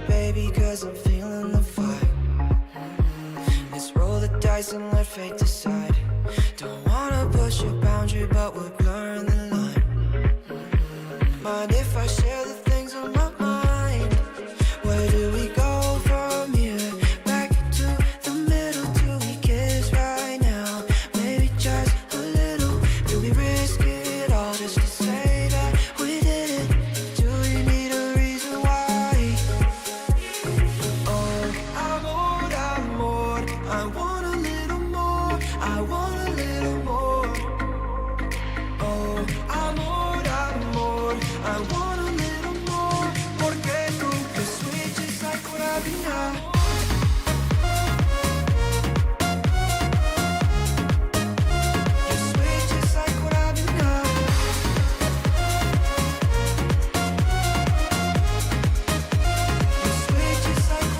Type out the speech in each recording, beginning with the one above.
baby, cause I'm feeling the vibe. Let's roll the dice and let fate decide. Don't wanna push a boundary, but we're blurring the line. Mind if I share the things on my mind? Where do we go from here? Back to the middle, do we kiss right now? Maybe just a little. Do we risk it all just to say that we did it? Do you need a reason why? Oh, I want a little more. I want a little more. Oh, amor, I want a little more. Porque tú me switches like gravina. You switches like gravina. You switches like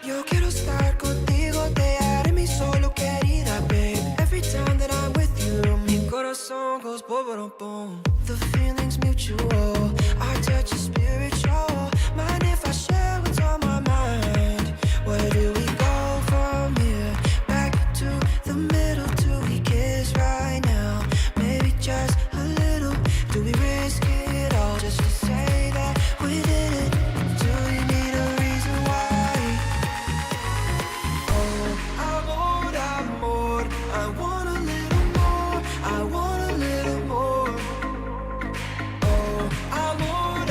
Yo quiero estar contigo, te haré mi solo querida, babe. Every time that I'm with you, mi corazón goes boom, boom, boom. The feeling's mutual, our touch is spiritual. Mind if I share what's on my mind? Where do we go from here? Back to the middle, do we kiss right now? Maybe just a little. Do we risk it all just to say that we did it? Do you need a reason why? Amor, I want a little more. I want a little more. Oh, amor,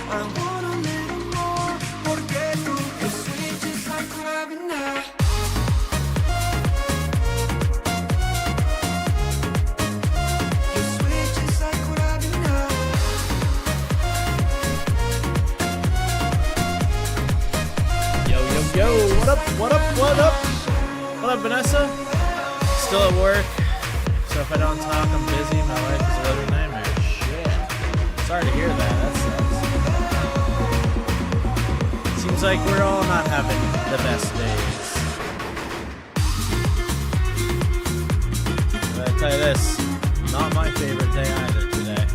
I want a little more. Porque tú me switches like gravina. You switches like gravina. Yo, yo, yo, what up, what up, what up? What up, Vanessa? Still at work, so if I don't talk, I'm busy. My life is a living nightmare. Shit. Sorry to hear that, that sucks. Seems like we're all not having the best days. But I tell you this, not my favorite day either today.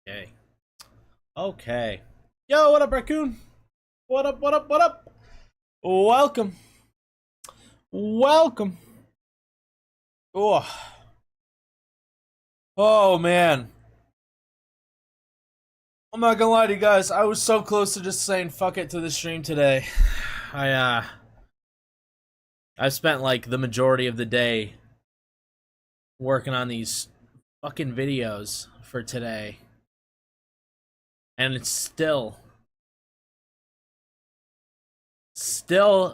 Okay. Okay. Yo, what up, raccoon? What up, what up, what up? Welcome. Welcome. Oh. Oh, man. I'm not gonna lie to you guys. I was so close to just saying fuck it to the stream today. I spent like the majority of the day working on these fucking videos for today. And it's still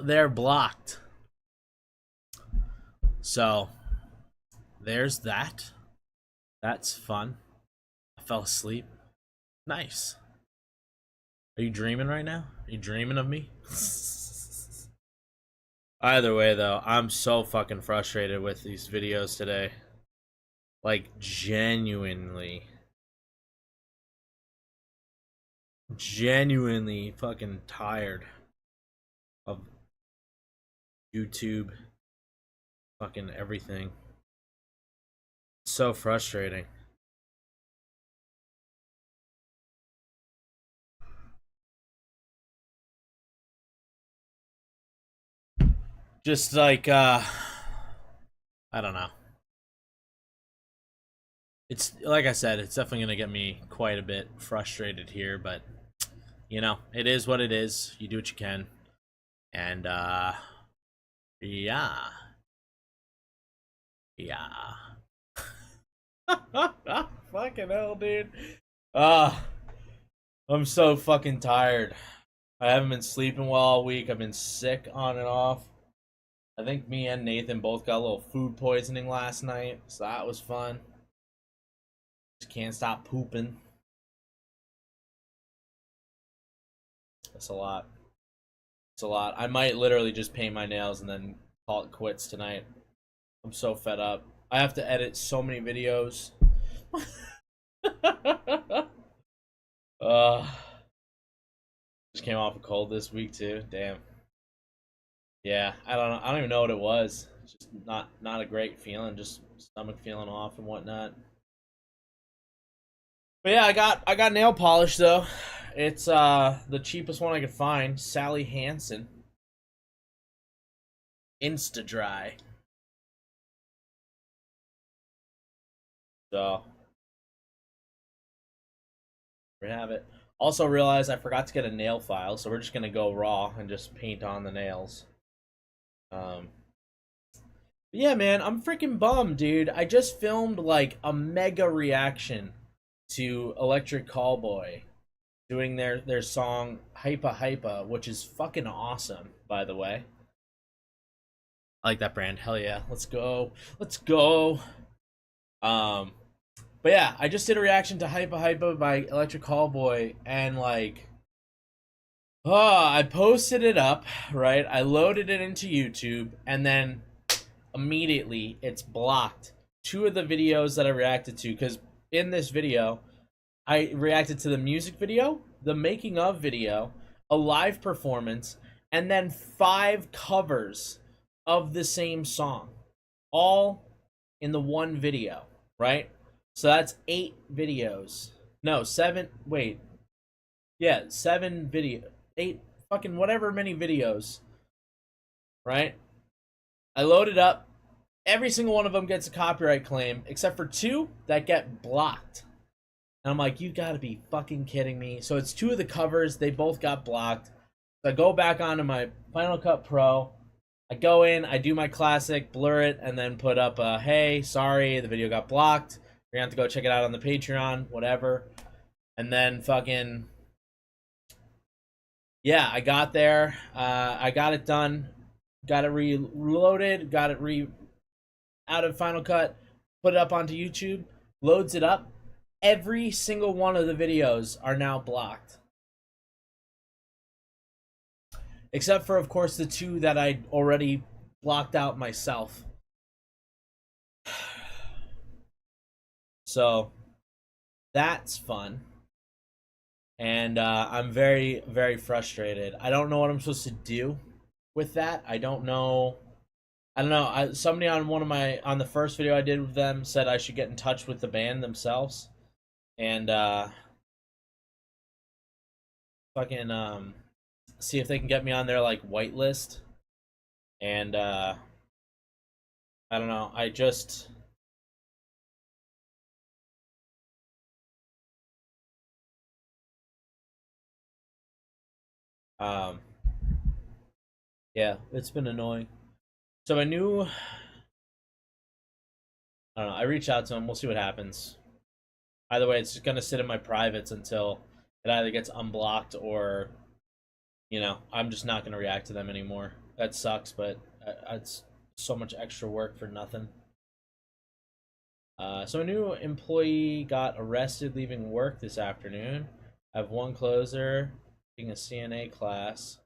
they're blocked. So there's that. That's fun. I fell asleep. Nice. Are you dreaming right now? Are you dreaming of me? Either way though, I'm so fucking frustrated with these videos today. Like genuinely fucking tired of YouTube, fucking everything. It's so frustrating. Just like I don't know. It's like I said, it's definitely gonna get me quite a bit frustrated here, but you know, it is what it is. You do what you can. And yeah. Yeah. Fucking hell, dude. I'm so fucking tired. I haven't been sleeping well all week. I've been sick on and off. I think me and Nathan both got a little food poisoning last night, so that was fun. Just can't stop pooping. That's a lot. It's a lot. I might literally just paint my nails and then call it quits tonight. I'm so fed up. I have to edit so many videos. uh, just came off a cold this week too. Damn. Yeah, I don't know. I don't even know what it was. It's just not a great feeling. Just stomach feeling off and whatnot. But yeah, I got nail polish though. It's the cheapest one I could find. Sally Hansen. Insta Dry. So we have it. Also realized I forgot to get a nail file, so we're just gonna go raw and just paint on the nails. Yeah, man, I'm freaking bummed, dude. I just filmed like a mega reaction to Electric Callboy doing their song Hypa Hypa, which is fucking awesome, by the way. I like that brand. Hell yeah. Let's go. Let's go. But yeah, I just did a reaction to Hypa Hypa by Electric Callboy, and like, I posted it up, right? I loaded it into YouTube, and then immediately it's blocked. Two of the videos that I reacted to, because in this video, I reacted to the music video, the making of video, a live performance, and then 5 covers of the same song, all in the one video, right? So that's 8 videos. No, 7. Wait. Yeah, 7 video. 8 fucking whatever many videos. Right? I load it up. Every single one of them gets a copyright claim, except for 2 that get blocked. And I'm like, you gotta be fucking kidding me. So it's 2 of the covers. They both got blocked. So I go back onto my Final Cut Pro. I go in, I do my classic, blur it, and then put up a, hey, sorry, the video got blocked. You're gonna have to go check it out on the Patreon, whatever. And then fucking, yeah, I got there. I got it done. Got it reloaded. Got it out of Final Cut. Put it up onto YouTube. Loads it up. Every single one of the videos are now blocked. Except for, of course, the 2 that I already blocked out myself. So that's fun, and I'm very, very frustrated. I don't know what I'm supposed to do with that. I don't know. Somebody on on the first video I did with them said I should get in touch with the band themselves and fucking see if they can get me on their like whitelist. And I don't know. I just. Yeah, it's been annoying. So I don't know, I reached out to him. We'll see what happens. Either way, it's just gonna sit in my privates until it either gets unblocked or, I'm just not gonna react to them anymore. That sucks, but it's so much extra work for nothing. So a new employee got arrested leaving work this afternoon. I have one closer taking a CNA class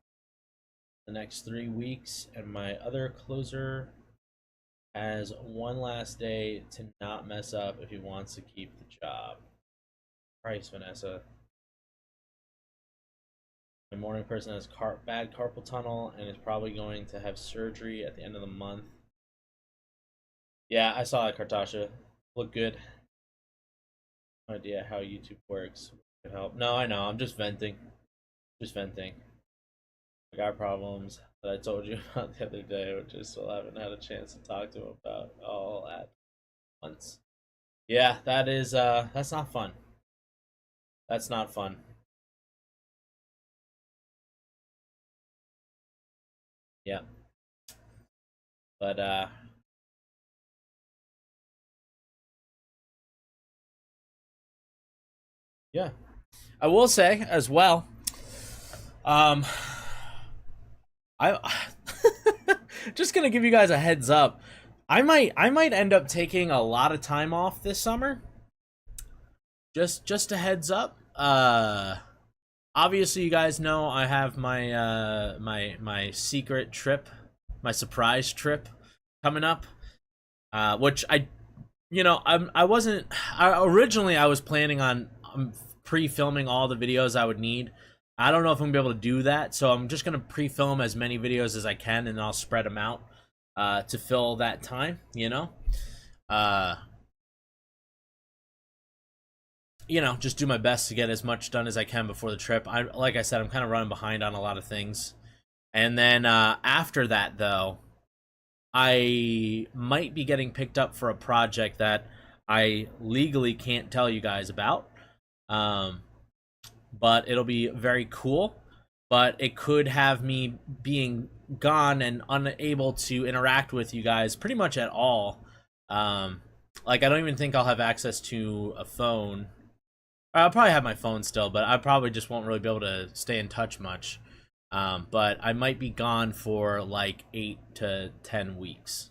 the next 3 weeks, and my other closer has one last day to not mess up if he wants to keep the job. Christ, Vanessa. My morning person has bad carpal tunnel and is probably going to have surgery at the end of the month. Yeah, I saw it, Kartasha. Look good. No idea how YouTube works. Could help. No, I know. I'm just venting. Just venting. I got problems that I told you about the other day, which I still haven't had a chance to talk to him about all at once. Yeah, that's not fun. That's not fun. Yeah. But yeah. I will say as well, I just gonna give you guys a heads up. I might end up taking a lot of time off this summer. Just a heads up. obviously, you guys know I have my my secret trip, my surprise trip coming up, which I wasn't. Originally, I was planning on pre-filming all the videos I would need. I don't know if I'm gonna be able to do that, so I'm just gonna pre-film as many videos as I can, and then I'll spread them out to fill that time. Just do my best to get as much done as I can before the trip. Like I said, I'm kind of running behind on a lot of things. And then after that, though, I might be getting picked up for a project that I legally can't tell you guys about. But it'll be very cool. But it could have me being gone and unable to interact with you guys pretty much at all. Like, I don't even think I'll have access to a phone. I'll probably have my phone still, but I probably just won't really be able to stay in touch much. But I might be gone for like 8 to 10 weeks.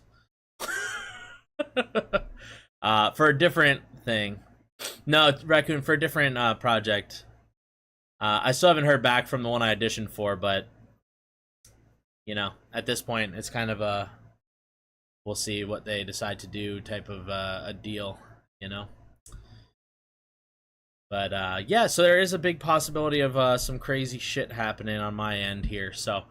For a different thing. No, Raccoon, for a different project. I still haven't heard back from the one I auditioned for, but at this point, it's kind of a we'll see what they decide to do type of a deal, But yeah, so there is a big possibility of some crazy shit happening on my end here. So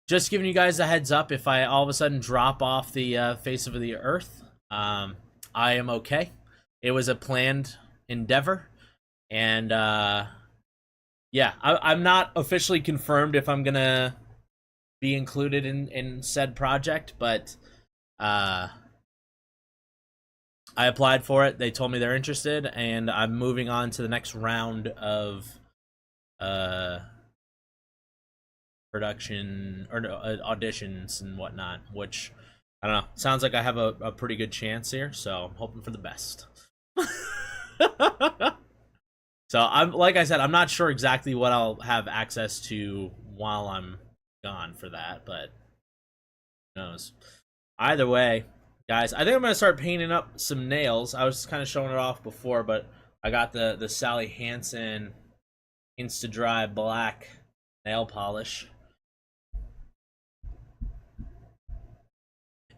just giving you guys a heads up, if I all of a sudden drop off the face of the earth, I am okay. It was a planned endeavor, and yeah, I'm not officially confirmed if I'm gonna be included in said project, but I applied for it. They told me they're interested, and I'm moving on to the next round of production or auditions and whatnot, which I don't know. Sounds like I have a pretty good chance here, so I'm hoping for the best. So like I said, I'm not sure exactly what I'll have access to while I'm gone for that, but who knows. Either way, guys, I think I'm gonna start painting up some nails. I was kind of showing it off before, but I got the Sally Hansen Insta-Dry black nail polish.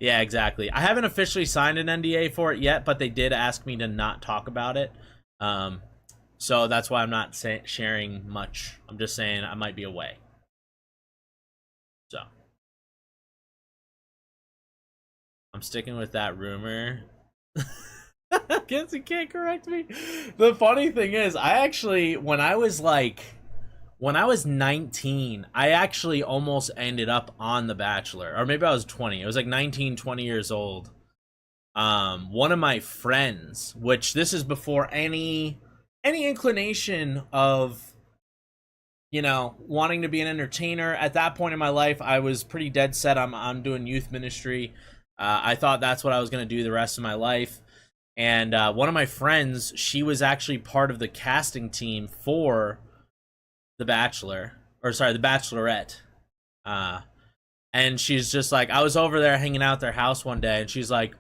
Yeah, exactly. I haven't officially signed an NDA for it yet, but they did ask me to not talk about it. So that's why I'm not sharing much. I'm just saying I might be away. So I'm sticking with that rumor. Guess you can't correct me. The funny thing is, I actually, when I was 19, I actually almost ended up on The Bachelor. Or maybe I was 20. It was like 19, 20 years old. One of my friends, which this is before any inclination of, wanting to be an entertainer. At that point in my life, I was pretty dead set on doing youth ministry. I thought that's what I was going to do the rest of my life. And one of my friends, she was actually part of the casting team for The Bachelor. Or sorry, The Bachelorette. And she's just like, I was over there hanging out at their house one day, and she's like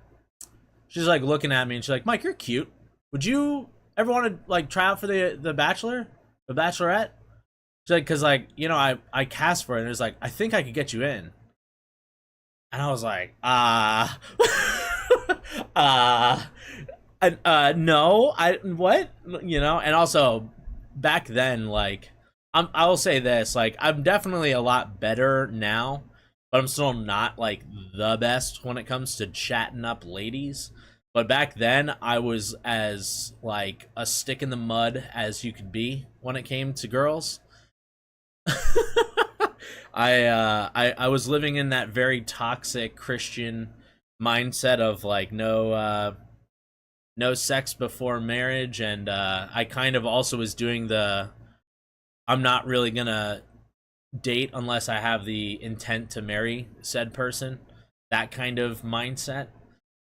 looking at me, and she's like, Mike, you're cute. Would you ever want to try out for the Bachelor? The Bachelorette? She's like, because I cast for it, and it was like, I think I could get you in. And I was like, no, what? And also, back then, I will say this, I'm definitely a lot better now, but I'm still not, the best when it comes to chatting up ladies. But back then, I was as, a stick in the mud as you could be when it came to girls. I was living in that very toxic Christian mindset of no sex before marriage, and I kind of also was doing I'm not really gonna date unless I have the intent to marry said person, that kind of mindset.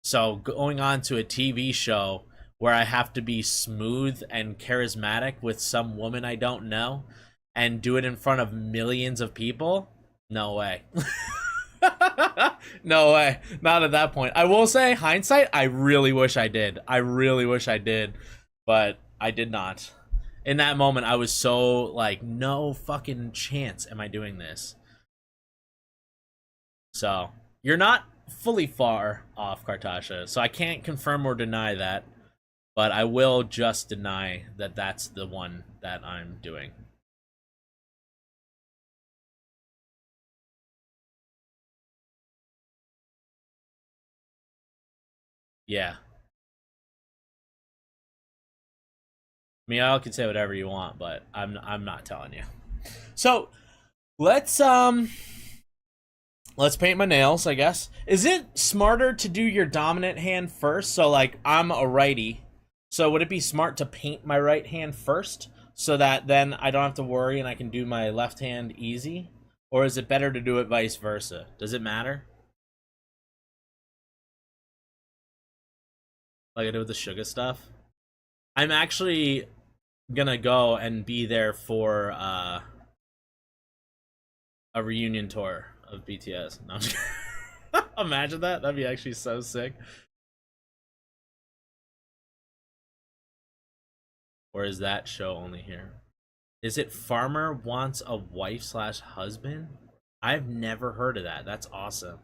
So going on to a TV show where I have to be smooth and charismatic with some woman I don't know and do it in front of millions of people? No way. No way. Not at that point. I will say, hindsight, I really wish I did. I really wish I did, but I did not. in that moment, I was so like, no fucking chance am I doing this. So, you're not fully far off, Kartasha. So I can't confirm or deny that. But I will just deny that that's the one that I'm doing. Yeah. Meow can say whatever you want, but I'm not telling you. So let's paint my nails, I guess. Is it smarter to do your dominant hand first? So like I'm a righty. So would it be smart to paint my right hand first so that then I don't have to worry and I can do my left hand easy? Or is it better to do it vice versa? Does it matter? Like I did with the sugar stuff? I'm actually gonna go and be there for a reunion tour of BTS. No, I'm just imagine that. That'd be actually so sick. Or is that show only here? Is it Farmer Wants a Wife slash Husband? I've never heard of that. That's awesome.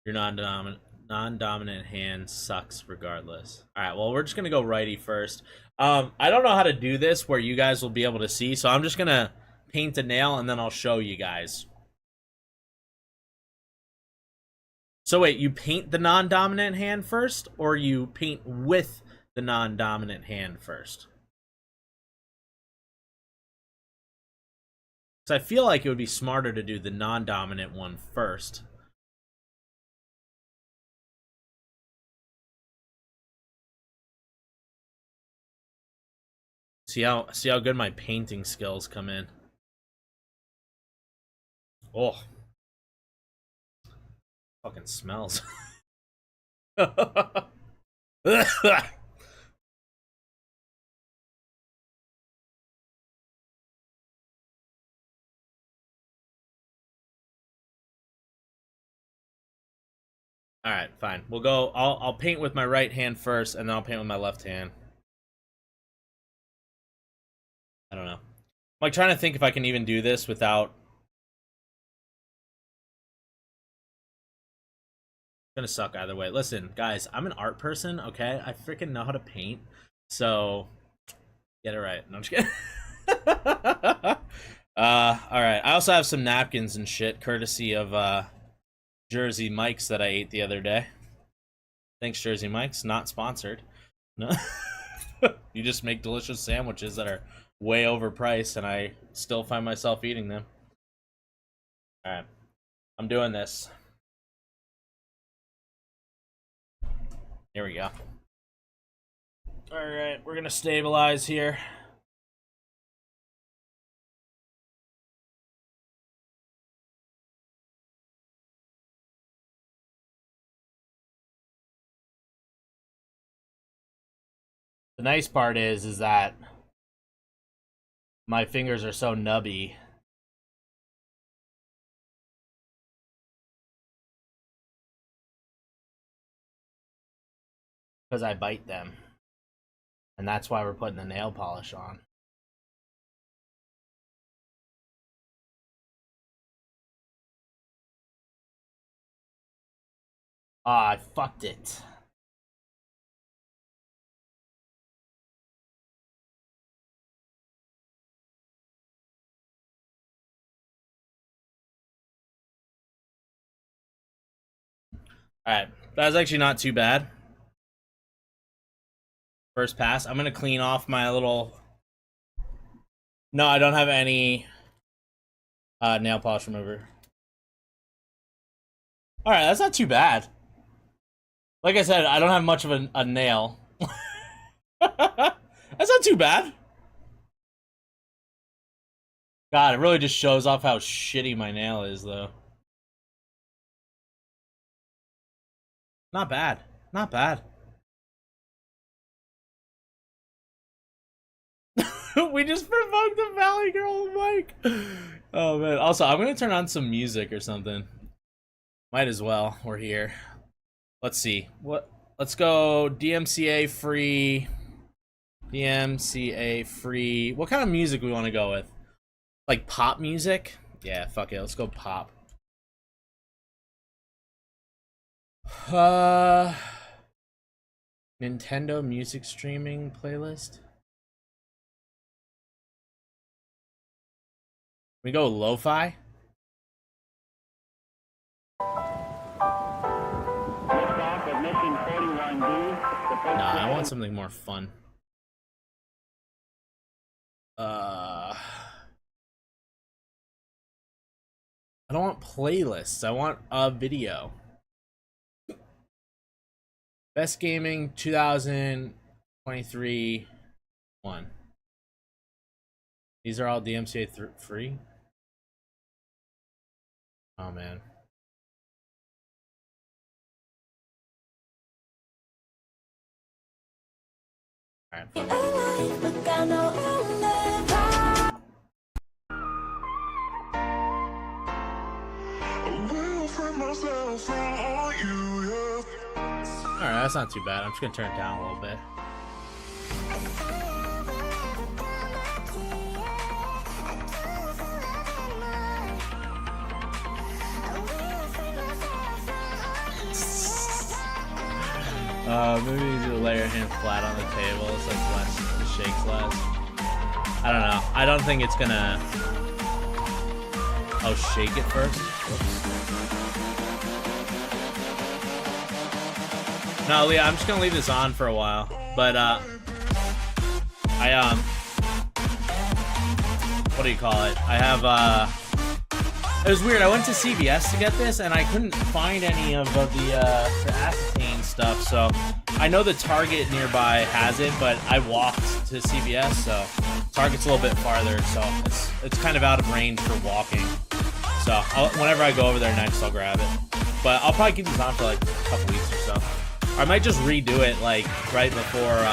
Your non-dominant hand sucks regardless. All right, well, we're just gonna go righty first. I don't know how to do this where you guys will be able to see, so I'm just gonna paint a nail and then I'll show you guys. So wait, you paint the non-dominant hand first, or you paint with the non-dominant hand first? Because I feel like it would be smarter to do the non-dominant one first. See how good my painting skills come in. Oh, fucking smells. All right, fine. We'll go. I'll paint with my right hand first, and then I'll paint with my left hand. I don't know. I'm like trying to think if I can even do this without. It's gonna suck either way. Listen, guys, I'm an art person. Okay, I freaking know how to paint. So get it right. No, I'm just kidding. All right. I also have some napkins and shit, courtesy of Jersey Mike's that I ate the other day. Thanks, Jersey Mike's. Not sponsored. No. You just make delicious sandwiches that are way overpriced, and I still find myself eating them. All right. I'm doing this. Here we go. All right. We're going to stabilize here. The nice part is that my fingers are so nubby. Because I bite them. And that's why we're putting the nail polish on. Ah, I fucked it. Alright, that was actually not too bad. First pass. I'm gonna clean off my little... No, I don't have any nail polish remover. Alright, that's not too bad. Like I said, I don't have much of a nail. That's not too bad. God, it really just shows off how shitty my nail is, though. Not bad. Not bad. We just provoked the Valley Girl mic. Oh, man. Also, I'm going to turn on some music or something. Might as well. We're here. Let's see. Let's go DMCA free. DMCA free. What kind of music we want to go with? Like pop music? Yeah, fuck it. Let's go pop. Nintendo music streaming playlist. We go lo-fi. Nah, I want something more fun. I don't want playlists. I want a video. Best gaming 2023 1. These are all DMCA free. Oh man. Alright, fuck it. Alright, that's not too bad. I'm just gonna turn it down a little bit. Maybe you lay your hand flat on the table so it's less, it shakes less. I don't know. I don't think it's gonna... Oh, shake it first? Whoops. No, Leah, I'm just gonna leave this on for a while. But, what do you call it? I have, it was weird. I went to CVS to get this, and I couldn't find any of the acetane stuff, so I know the Target nearby has it, but I walked to CVS, so Target's a little bit farther, so it's kind of out of range for walking. So whenever I go over there next, I'll grab it. But I'll probably keep this on for like a couple weeks or so. Or I might just redo it like right before,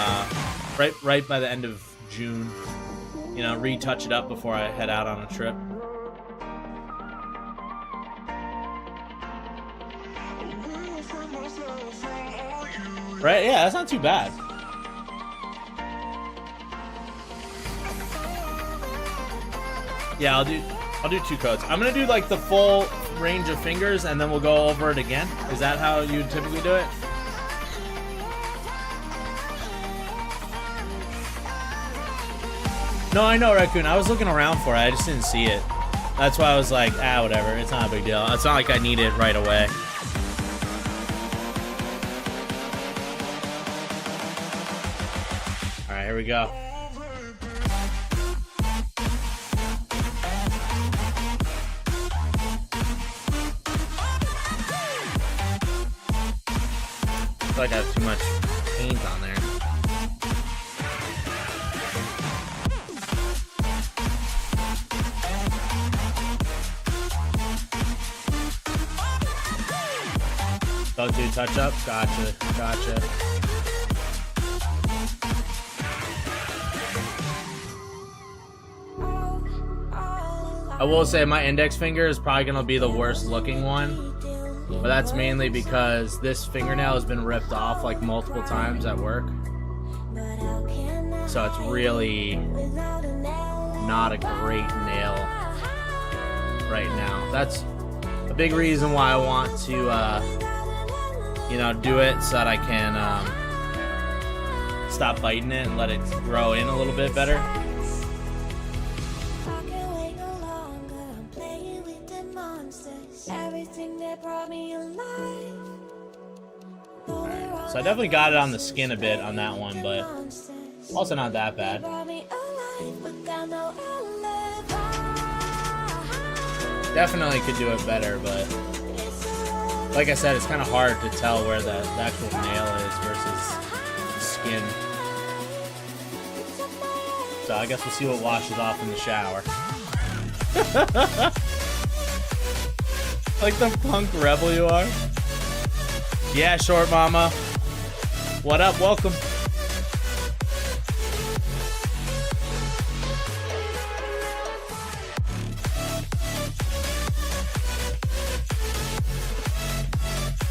right by the end of June. You know, retouch it up before I head out on a trip. Right? Yeah, that's not too bad. Yeah, I'll do 2 coats. I'm gonna do like the full range of fingers, and then we'll go over it again. Is that how you typically do it? No, I know, Raccoon. I was looking around for it. I just didn't see it. That's why I was like, whatever. It's not a big deal. It's not like I need it right away. Alright, here we go. I feel like I have too much paint on there. Don't do touch-up? Gotcha, gotcha. I will say my index finger is probably going to be the worst looking one. But that's mainly because this fingernail has been ripped off like multiple times at work. So it's really not a great nail right now. That's a big reason why I want to, you know, do it so that I can stop biting it and let it grow in a little bit better. So I definitely got it on the skin a bit on that one, but also not that bad. Definitely could do it better, but like I said, it's kind of hard to tell where the actual nail is versus the skin. So I guess we'll see what washes off in the shower. Like the punk rebel you are. Yeah, short mama. What up? Welcome.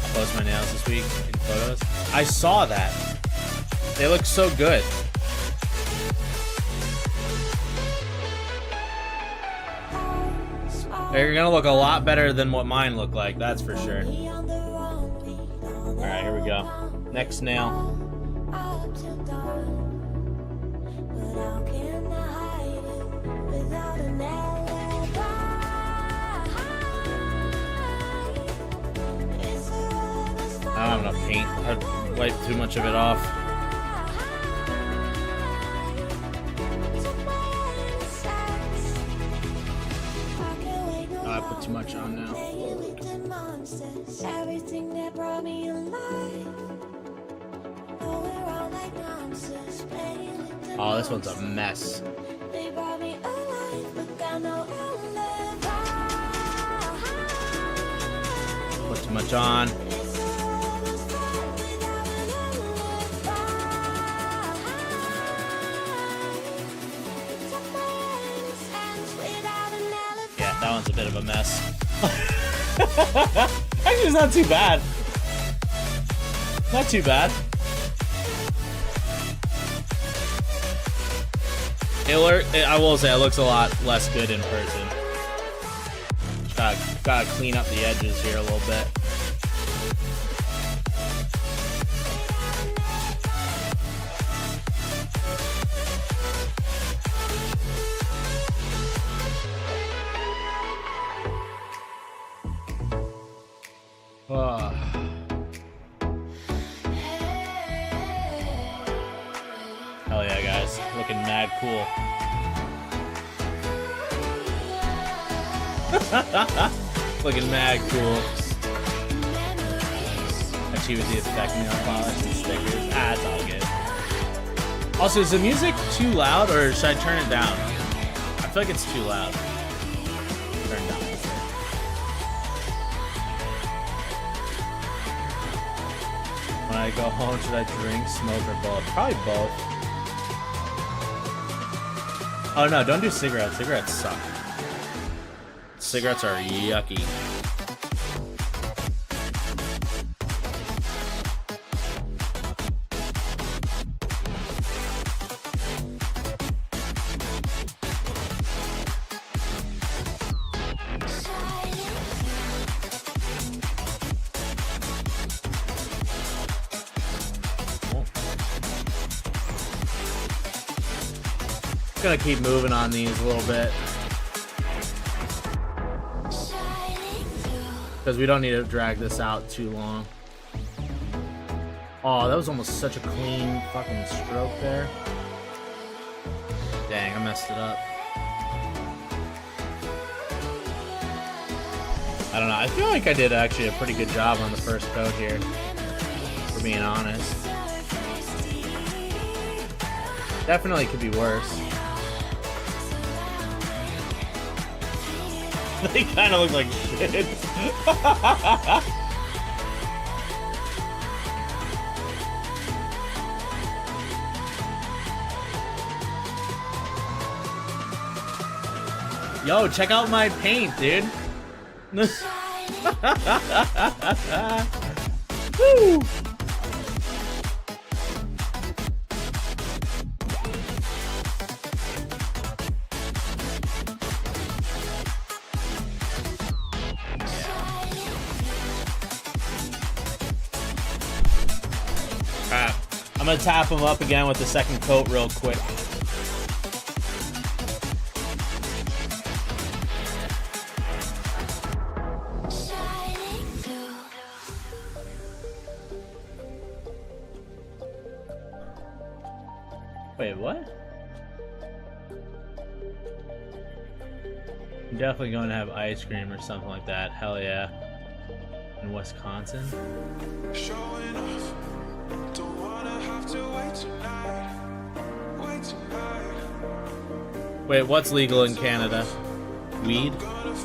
I'll post my nails this week in photos. I saw that. They look so good. They're gonna look a lot better than what mine look like, that's for sure. Alright, here we go. Next nail. I don't have enough paint. I wiped too much of it off. Oh, I put too much on now. Oh, this one's a mess. Put too much on. That one's a bit of a mess. Actually, it's not too bad. Not too bad. I will say it looks a lot less good in person. Gotta clean up the edges here a little bit. Hell yeah, guys. Looking mad cool. Looking mad cool. Actually, with the effect nail polish and stickers. Ah, it's all good. Also, is the music too loud or should I turn it down? I feel like it's too loud. Turn it down. When I go home, should I drink, smoke, or both? Probably both. Oh no, don't do cigarettes. Cigarettes suck. Cigarettes are yucky. Gonna keep moving on these a little bit because we don't need to drag this out too long. Oh, that was almost such a clean fucking stroke there. Dang, I messed it up. I don't know. I feel like I did actually a pretty good job on the first coat here, for being honest. Definitely could be worse. They kind of look like shit. Yo, check out my paint, dude. Woo! Alright, I'm gonna tap them up again with the second coat real quick. Wait, what? I'm definitely going to have ice cream or something like that. Hell yeah. In Wisconsin? Showing off. Don't wanna have to wait tonight. Wait tonight. Wait, what's legal in Canada? Weed? Alright.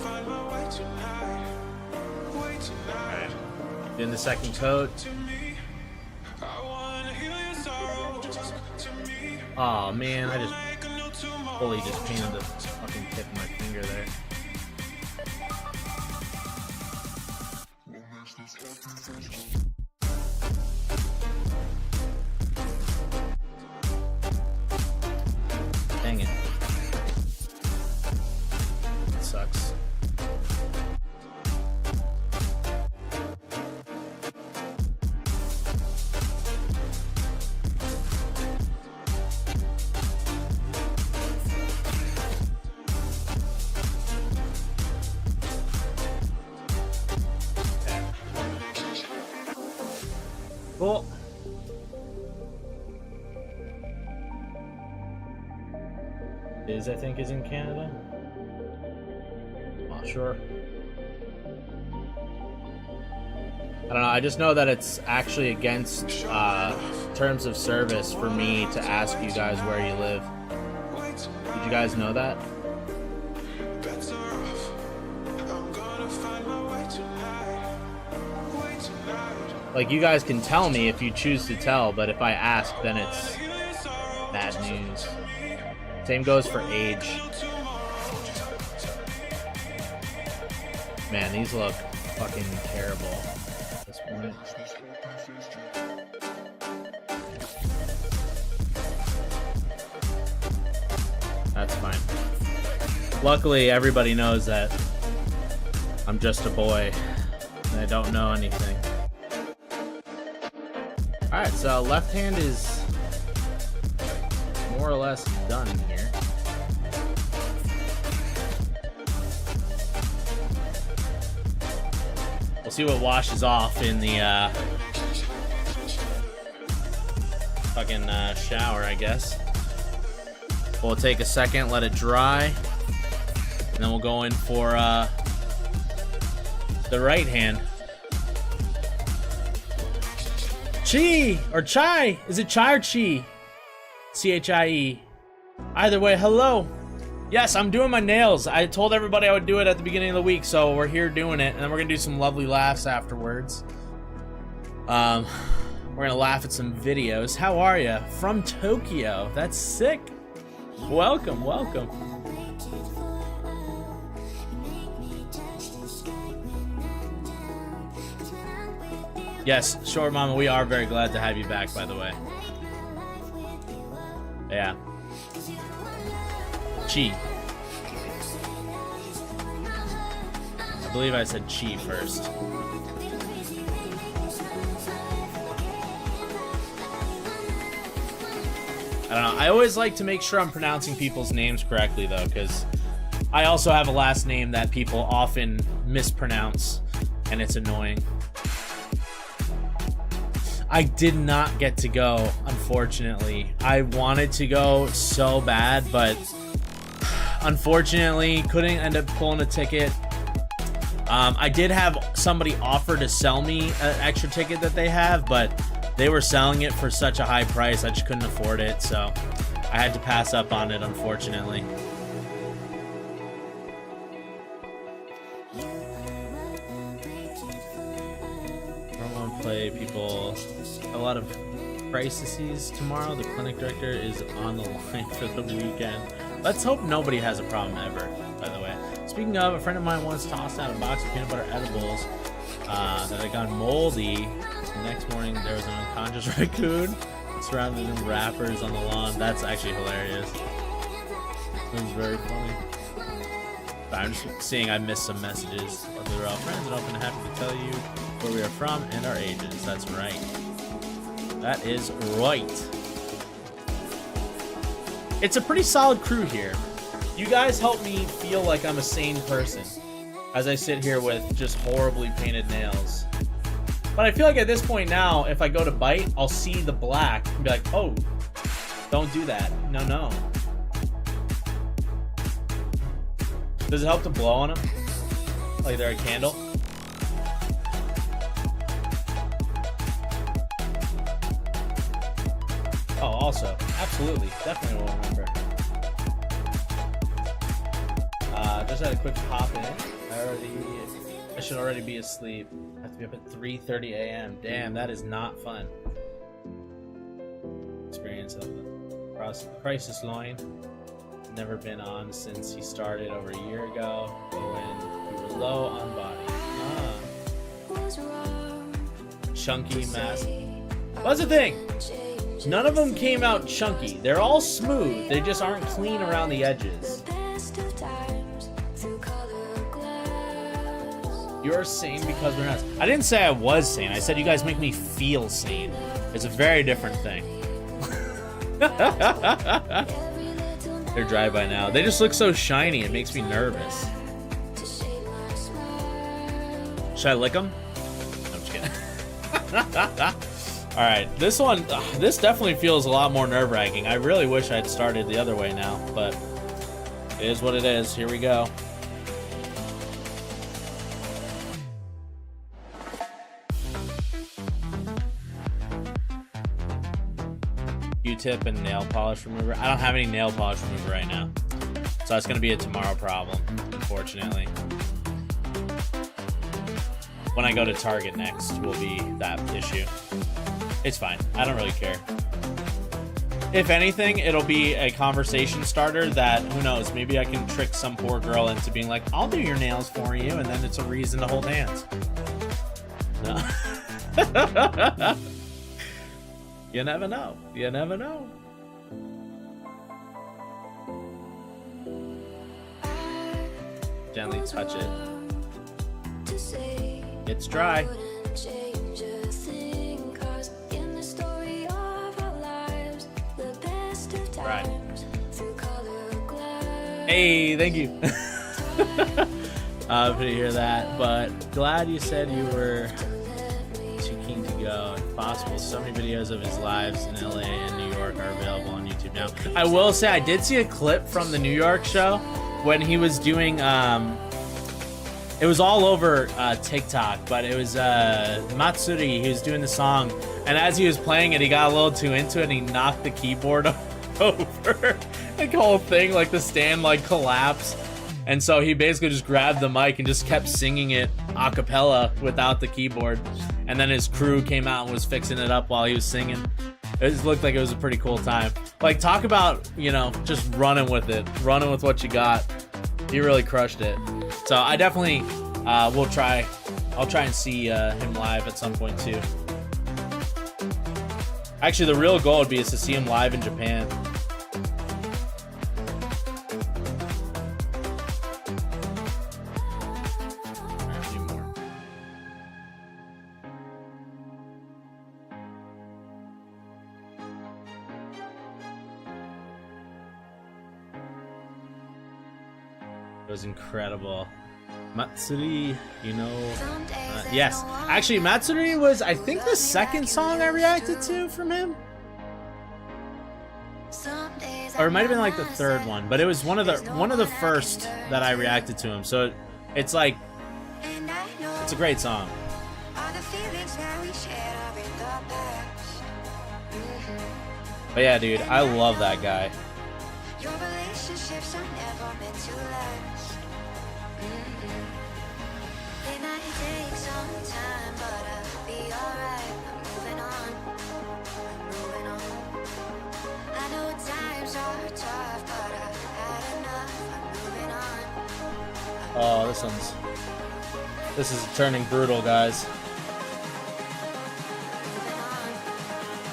Doing the second coat. Aw, oh, man, I just fully just painted the fucking tip of my finger there. Dang it. It sucks. Cool. I think is in Canada. Not sure. I don't know. I just know that it's actually against terms of service for me to ask you guys where you live. Did you guys know that? Like, you guys can tell me if you choose to tell, but if I ask, then it's bad news. Same goes for age. Man, these look fucking terrible at this point. That's fine. Luckily, everybody knows that I'm just a boy and I don't know anything. Alright, so left hand is more or less done here. We'll see what washes off in the fucking shower, I guess. We'll take a second, let it dry, and then we'll go in for the right hand. Chi or chai? Is it chai or chi? C-H-I-E. Either way, hello. Yes, I'm doing my nails. I told everybody I would do it at the beginning of the week, so we're here doing it, and then we're gonna do some lovely laughs afterwards. We're gonna laugh at some videos. How are you? From Tokyo. That's sick. Welcome, welcome. Yes, Short Mama, we are very glad to have you back, by the way. Yeah. Chi. I believe I said chi first. I don't know. I always like to make sure I'm pronouncing people's names correctly, though, because I also have a last name that people often mispronounce, and it's annoying. I did not get to go, unfortunately. I wanted to go so bad, but unfortunately couldn't end up pulling a ticket. I did have somebody offer to sell me an extra ticket that they have, but they were selling it for such a high price I just couldn't afford it, so I had to pass up on it, unfortunately. Play people a lot of crises tomorrow. The clinic director is on the line for the weekend. Let's hope nobody has a problem ever, by the way. Speaking of, a friend of mine once tossed out a box of peanut butter edibles that had gone moldy. The next morning there was an unconscious raccoon surrounded in wrappers on the lawn. That's actually hilarious. It was very funny. But I'm just seeing I missed some messages. We're all friends and open and happy to tell you where we are from and our ages. That's right. That is right. It's a pretty solid crew here. You guys help me feel like I'm a sane person as I sit here with just horribly painted nails. But I feel like at this point now, if I go to bite, I'll see the black and be like, oh, don't do that. No, no. Does it help to blow on them? Like they're a candle? Oh, also, absolutely, definitely will remember. Just had a quick pop in. I should already be asleep. I have to be up at 3:30 a.m. Damn, that is not fun. Experience of the crisis line. Never been on since he started over a year ago when we were low on body. Chunky mask. What's the thing? None of them came out chunky. They're all smooth. They just aren't clean around the edges. You're sane because we're not. I didn't say I was sane. I said you guys make me feel sane. It's a very different thing. They're dry by now. They just look so shiny. It makes me nervous. Should I lick them? I'm just kidding. All right, this one, this definitely feels a lot more nerve-wracking. I really wish I'd started the other way now, but it is what it is. Here we go. Q-tip and nail polish remover. I don't have any nail polish remover right now, so that's gonna be a tomorrow problem, unfortunately. When I go to Target next will be that issue. It's fine. I don't really care. If anything, it'll be a conversation starter that, who knows, maybe I can trick some poor girl into being like, I'll do your nails for you, and then it's a reason to hold hands. No. You never know. You never know. Gently touch it. It's dry. Right. Hey, thank you. Pretty hear that, but glad you said you were too keen to go. If possible, so many videos of his lives in LA and New York are available on YouTube now. I will say I did see a clip from the New York show when he was doing it was all over TikTok, but it was Matsuri. He was doing the song, and as he was playing it, he got a little too into it and he knocked the keyboard over. The whole thing, like the stand, like collapsed, and so he basically just grabbed the mic and just kept singing it a cappella without the keyboard, and then his crew came out and was fixing it up while he was singing. It just looked like it was a pretty cool time. Like, talk about, you know, just running with it, running with what you got. He really crushed it. So I definitely will try. I'll try and see him live at some point too. Actually, the real goal would be is to see him live in Japan. It was incredible. Matsuri, you know, yes. Actually, Matsuri was, I think, the second song I reacted to from him. Or it might have been like the third one, but it was one of the first that I reacted to him. So it's like, it's a great song. But yeah, dude, I love that guy. Your relationships are never meant to last. It might take some time, but I'll be alright. I'm moving on. I'm moving on. I know times are tough, but I've had enough. I'm moving on. Oh, this is turning brutal, guys.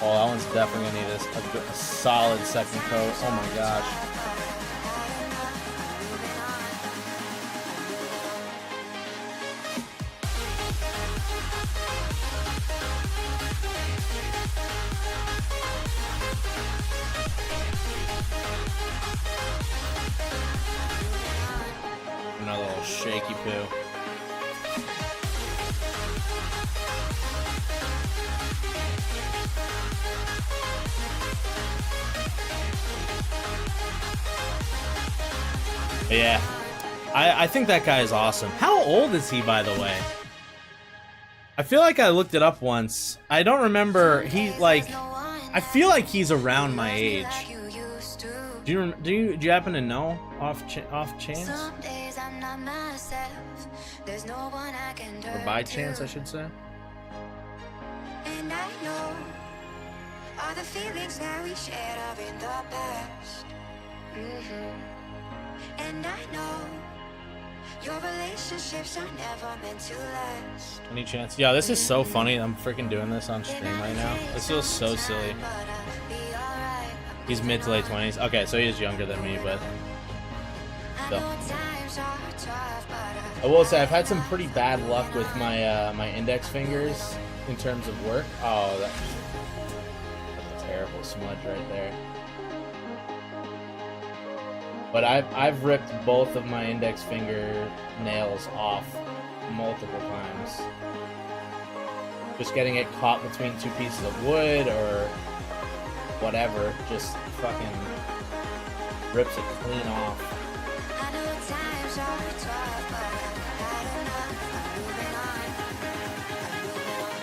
Oh, that one's definitely gonna need a solid second coat. Oh my gosh. Another little shaky poo. But yeah, I think that guy is awesome. How old is he, by the way? I feel like I looked it up once. I don't remember. He, like, I feel like he's around my age. Do you happen to know off chance? Or by chance, I should say. And I know all the feelings that we shared are in the past. And I know your relationships are never meant to last. Any chance? Yeah, this is so funny. I'm freaking doing this on stream right now. This feels so silly. He's mid to late 20s. Okay, so he is younger than me, but still. I will say I've had some pretty bad luck with my my index fingers in terms of work. Oh, that's a terrible smudge right there. But I've ripped both of my index finger nails off multiple times. just getting it caught between two pieces of wood or whatever, just fucking rips it clean off.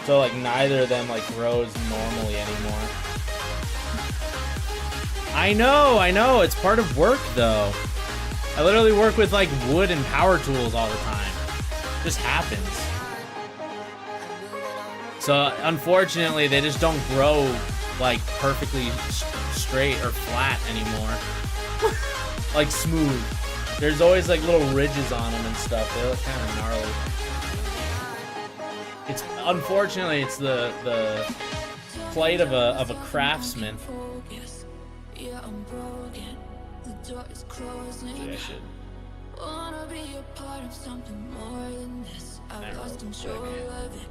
So like neither of them like grows normally anymore. I know, it's part of work though. I literally work with like wood and power tools all the time. It just happens. So unfortunately, they just don't grow like perfectly straight or flat anymore. Like smooth. There's always like little ridges on them and stuff. They look kind of gnarly. It's unfortunately it's the plight of a craftsman. Yeah, I'm broken. The door is closing. Yeah, shit. Wanna be a part of something more than this. I've lost control of it.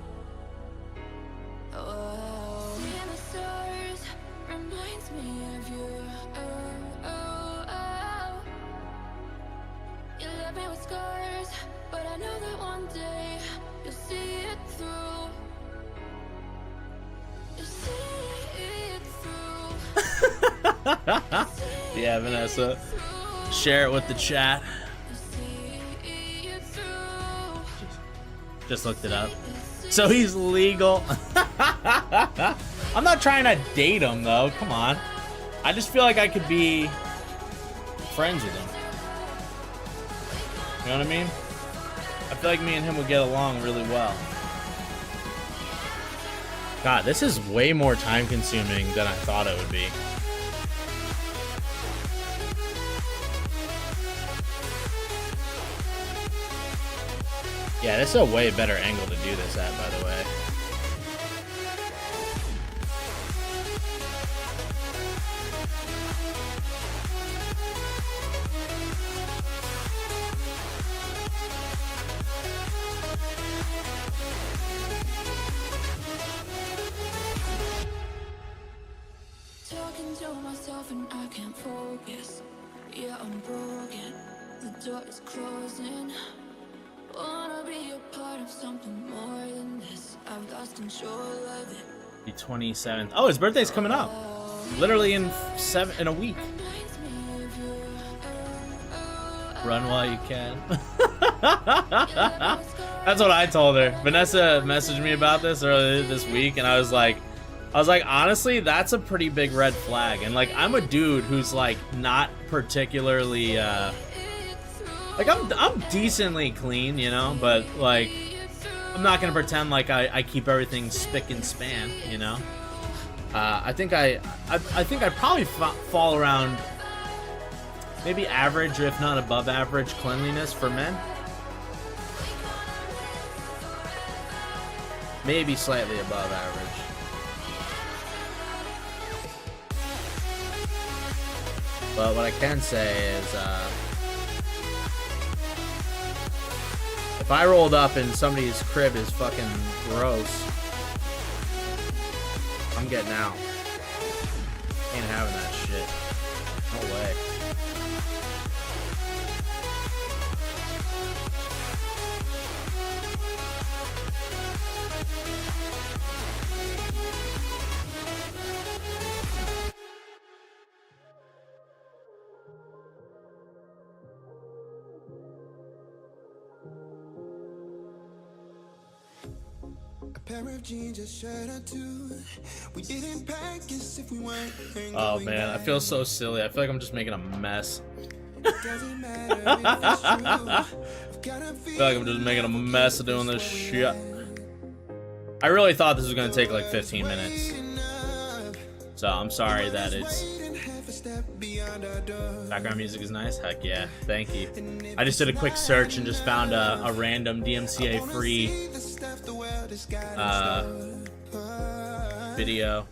Oh, and the stars reminds me of you. Oh, oh, oh. You left me with scars, but I know that one day you'll see it through. You'll see it through. Yeah, Vanessa. Share it with the chat. Just looked it up. So he's legal. I'm not trying to date him though. Come on. I just feel like I could be friends with him. You know what I mean? I feel like me and him would get along really well. God, this is way more time consuming than I thought it would be. Yeah, this is a way better angle to do this at, by the way. Talking to myself and I can't focus. Yeah, I'm broken. The door is closing. Wanna be a part of something more than this. I've lost control of it. The 27th. Oh, his birthday's coming up. Literally in a week. Run while you can. That's what I told her. Vanessa messaged me about this earlier this week, and I was like, honestly, that's a pretty big red flag. And like, I'm a dude who's like not particularly like I'm decently clean, you know, but like I'm not gonna pretend like I keep everything spick and span, you know. I think I probably fall around maybe average, if not above average, cleanliness for men. Maybe slightly above average. But what I can say is, if I rolled up and somebody's crib is fucking gross, I'm getting out. Ain't having that shit. No way. Pair of jeans, a shirt or two. We didn't pack as if we weren't. Oh man, I feel so silly. I feel like I'm just making a mess. I feel like I'm just making a mess of doing this shit. I really thought this was gonna take like 15 minutes. So I'm sorry that it's... Background music is nice? Heck yeah, thank you. I just did a quick search and just found a random DMCA free video.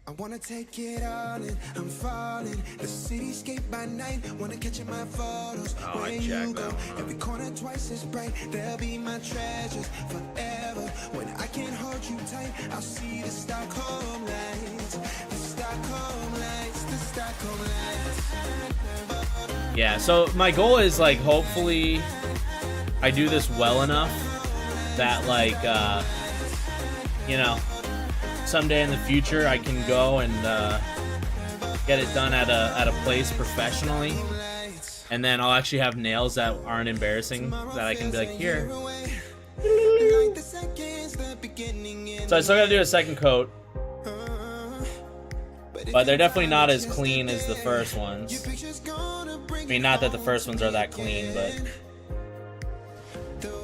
I wanna take it all in, I'm falling. The cityscape by night, wanna catch in my photos. Oh, where I you checked go, that one. every corner twice as bright. They'll be my treasures forever. When I can't hold you tight, I'll see the Stockholm lights. The Stockholm lights, the Stockholm lights. Yeah, so my goal is like, hopefully I do this well enough that like, you know, someday in the future I can go and get it done at a place professionally, and then I'll actually have nails that aren't embarrassing that I can be like, here. So I still gotta do a second coat, but they're definitely not as clean as the first ones. I mean, not that the first ones are that clean, but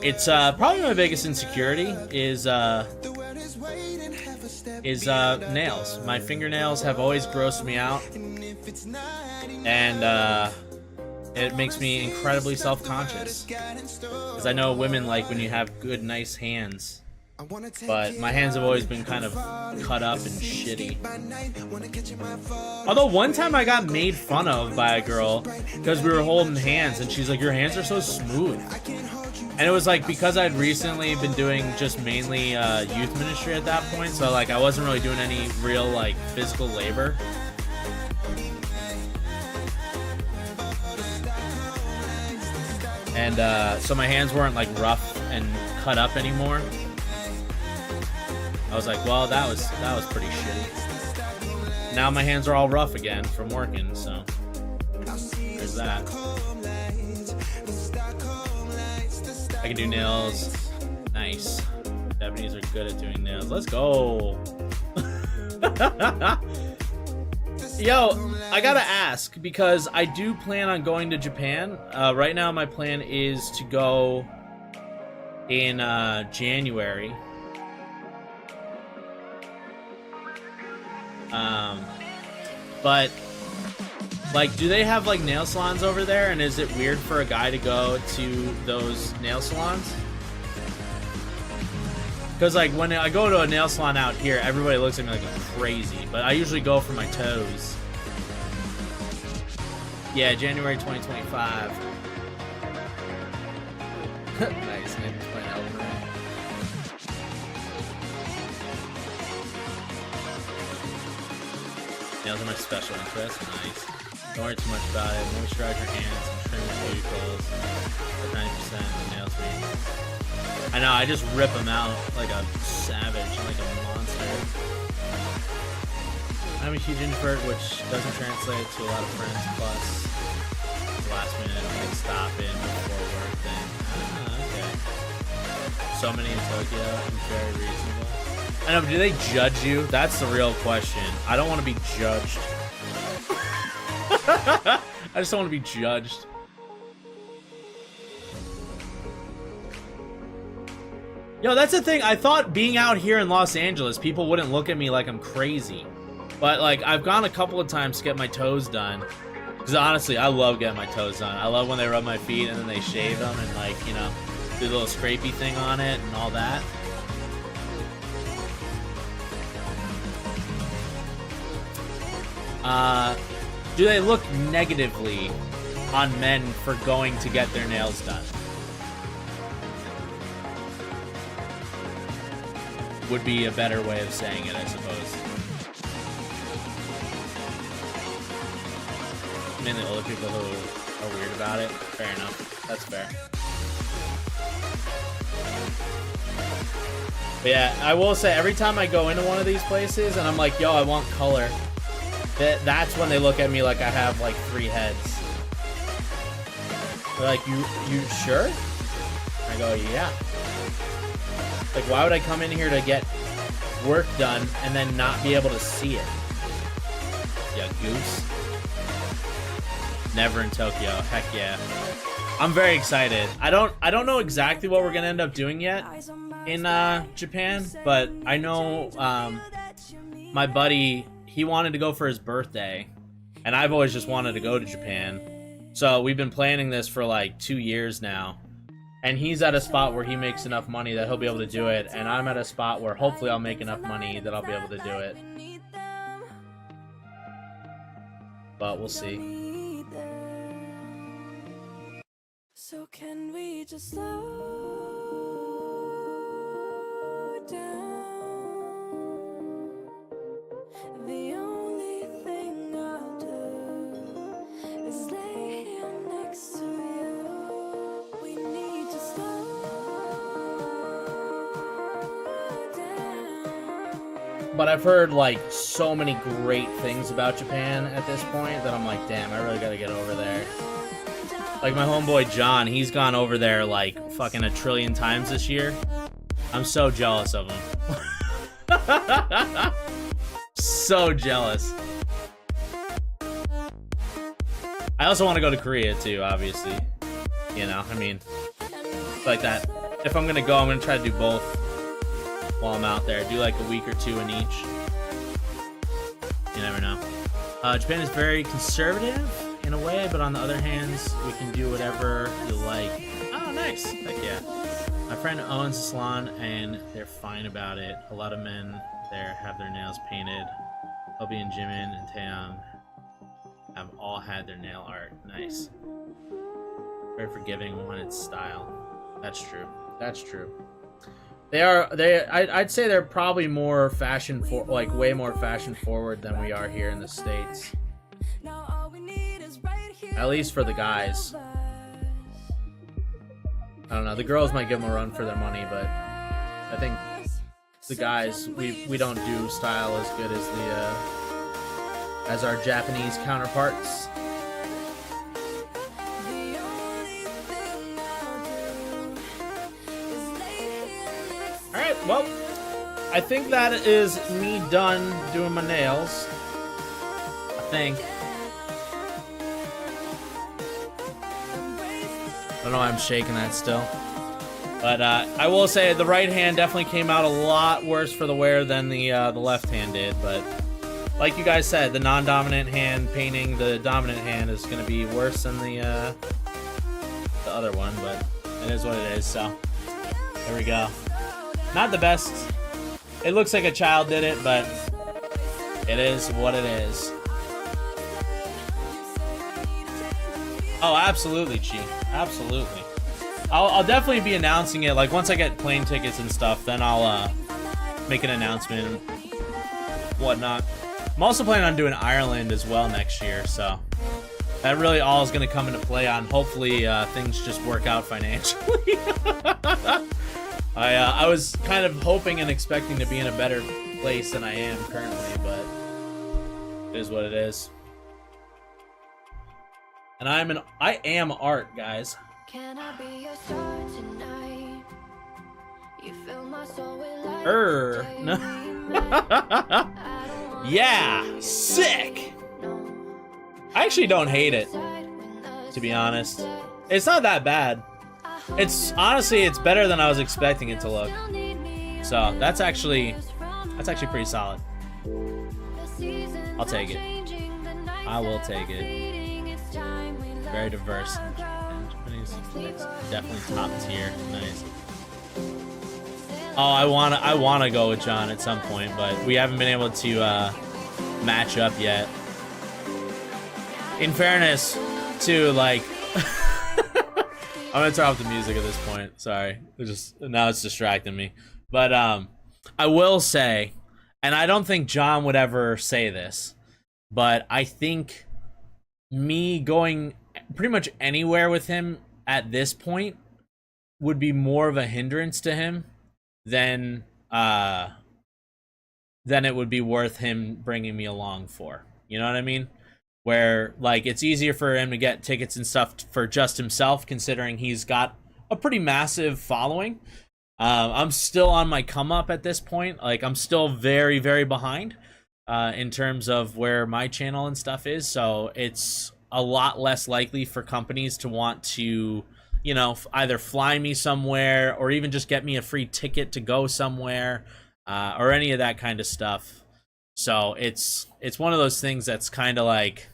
it's probably my biggest insecurity is nails. My fingernails have always grossed me out, and it makes me incredibly self-conscious, because I know women like when you have good, nice hands, but my hands have always been kind of cut up and shitty. Although one time I got made fun of by a girl because we were holding hands, and she's like, your hands are so smooth. And it was like because I'd recently been doing just mainly youth ministry at that point, so like I wasn't really doing any real like physical labor. And so my hands weren't like rough and cut up anymore. I was like, well, that was pretty shitty. Now my hands are all rough again from working, so there's that. I can do nails. Nice. Japanese are good at doing nails. Let's go. Yo, I gotta ask, because I do plan on going to Japan. Right now my plan is to go in January. But like, do they have like nail salons over there, and is it weird for a guy to go to those nail salons? Because like when I go to a nail salon out here, everybody looks at me like I'm crazy, but I usually go for my toes. Yeah, January 2025. Nice, Nathan's playing Elden Ring. Nails are my special interest. Nice. Don't worry too much about it. Moisturize your hands and trim your cuticles. 90% of nails me. I know, I just rip them out like a savage, like a monster. I'm a huge introvert, which doesn't translate to a lot of friends. Plus, the last minute, like stop in before work thing. Okay. So many in Tokyo, and very reasonable. I know, but do they judge you? That's the real question. I don't want to be judged. I just don't want to be judged. Yo, that's the thing. I thought being out here in Los Angeles, people wouldn't look at me like I'm crazy. But, like, I've gone a couple of times to get my toes done. Because, honestly, I love getting my toes done. I love when they rub my feet and then they shave them and, like, you know, do the little scrapey thing on it and all that. Do they look negatively on men for going to get their nails done? Would be a better way of saying it, I suppose. Mainly older people who are weird about it. Fair enough. That's fair. But yeah, I will say, every time I go into one of these places and I'm like, yo, I want color, that's when they look at me like I have like 3 heads. They're like, you sure? I go, yeah. Like, why would I come in here to get work done and then not be able to see it? Yeah, Goose. Never in Tokyo. Heck yeah. I'm very excited. I don't know exactly what we're gonna end up doing yet in Japan, but I know my buddy, he wanted to go for his birthday, and I've always just wanted to go to Japan. So we've been planning this for like 2 years now. And he's at a spot where he makes enough money that he'll be able to do it, and I'm at a spot where hopefully I'll make enough money that I'll be able to do it. But we'll see. So can we just slow down? The only thing I'll do is lay here next to you. We need to slow down. But I've heard like so many great things about Japan at this point that I'm like, damn, I really gotta get over there. Like my homeboy John, he's gone over there like fucking a trillion times this year. I'm so jealous of him. So jealous. I also want to go to Korea too, obviously. You know, I mean, like that. If I'm gonna go, I'm gonna try to do both while I'm out there. Do like a week or two in each. You never know. Japan is very conservative in a way, but on the other hand, we can do whatever you like. Oh, nice. Heck yeah. My friend owns a salon, and they're fine about it. A lot of men there have their nails painted. Obi and Jimin and Taeyong have all had their nail art. Nice. Very forgiving when it's style. That's true. That's true. I'd say they're probably more fashion way more fashion forward than we are here in the States. At least for the guys. I don't know. The girls might give them a run for their money, but I think the guys, we don't do style as good as our Japanese counterparts. Alright, well, I think that is me done doing my nails. I think. I don't know why I'm shaking that still. But I will say the right hand definitely came out a lot worse for the wear than the left hand did. But like you guys said, the non-dominant hand painting the dominant hand is going to be worse than the other one. But it is what it is, so there we go. Not the best. It looks like a child did it, but it is what it is. Oh, absolutely, Chi. Absolutely. I'll definitely be announcing it. Like, once I get plane tickets and stuff, then I'll make an announcement and whatnot. I'm also planning on doing Ireland as well next year, so that really all is going to come into play on. Hopefully, things just work out financially. I was kind of hoping and expecting to be in a better place than I am currently, but it is what it is. And I am art, guys. Can I be your star tonight? You fill my soul with light. No. Yeah, sick. I actually don't hate it, to be honest. It's not that bad. It's honestly, it's better than I was expecting it to look. So that's actually pretty solid. I'll take it. I will take it. Very diverse and definitely top tier. Nice. Oh, I wanna go with John at some point, but we haven't been able to match up yet. In fairness, to like, I'm gonna turn off the music at this point. Sorry, now it's distracting me. But I will say, and I don't think John would ever say this, but I think me going pretty much anywhere with him at this point would be more of a hindrance to him than it would be worth him bringing me along for. You know what I mean? Where, like, it's easier for him to get tickets and stuff for just himself, considering he's got a pretty massive following. I'm still on my come up at this point. Like, I'm still very, very behind in terms of where my channel and stuff is. So it's a lot less likely for companies to want to, you know, either fly me somewhere or even just get me a free ticket to go somewhere or any of that kind of stuff. So it's one of those things that's kind of like,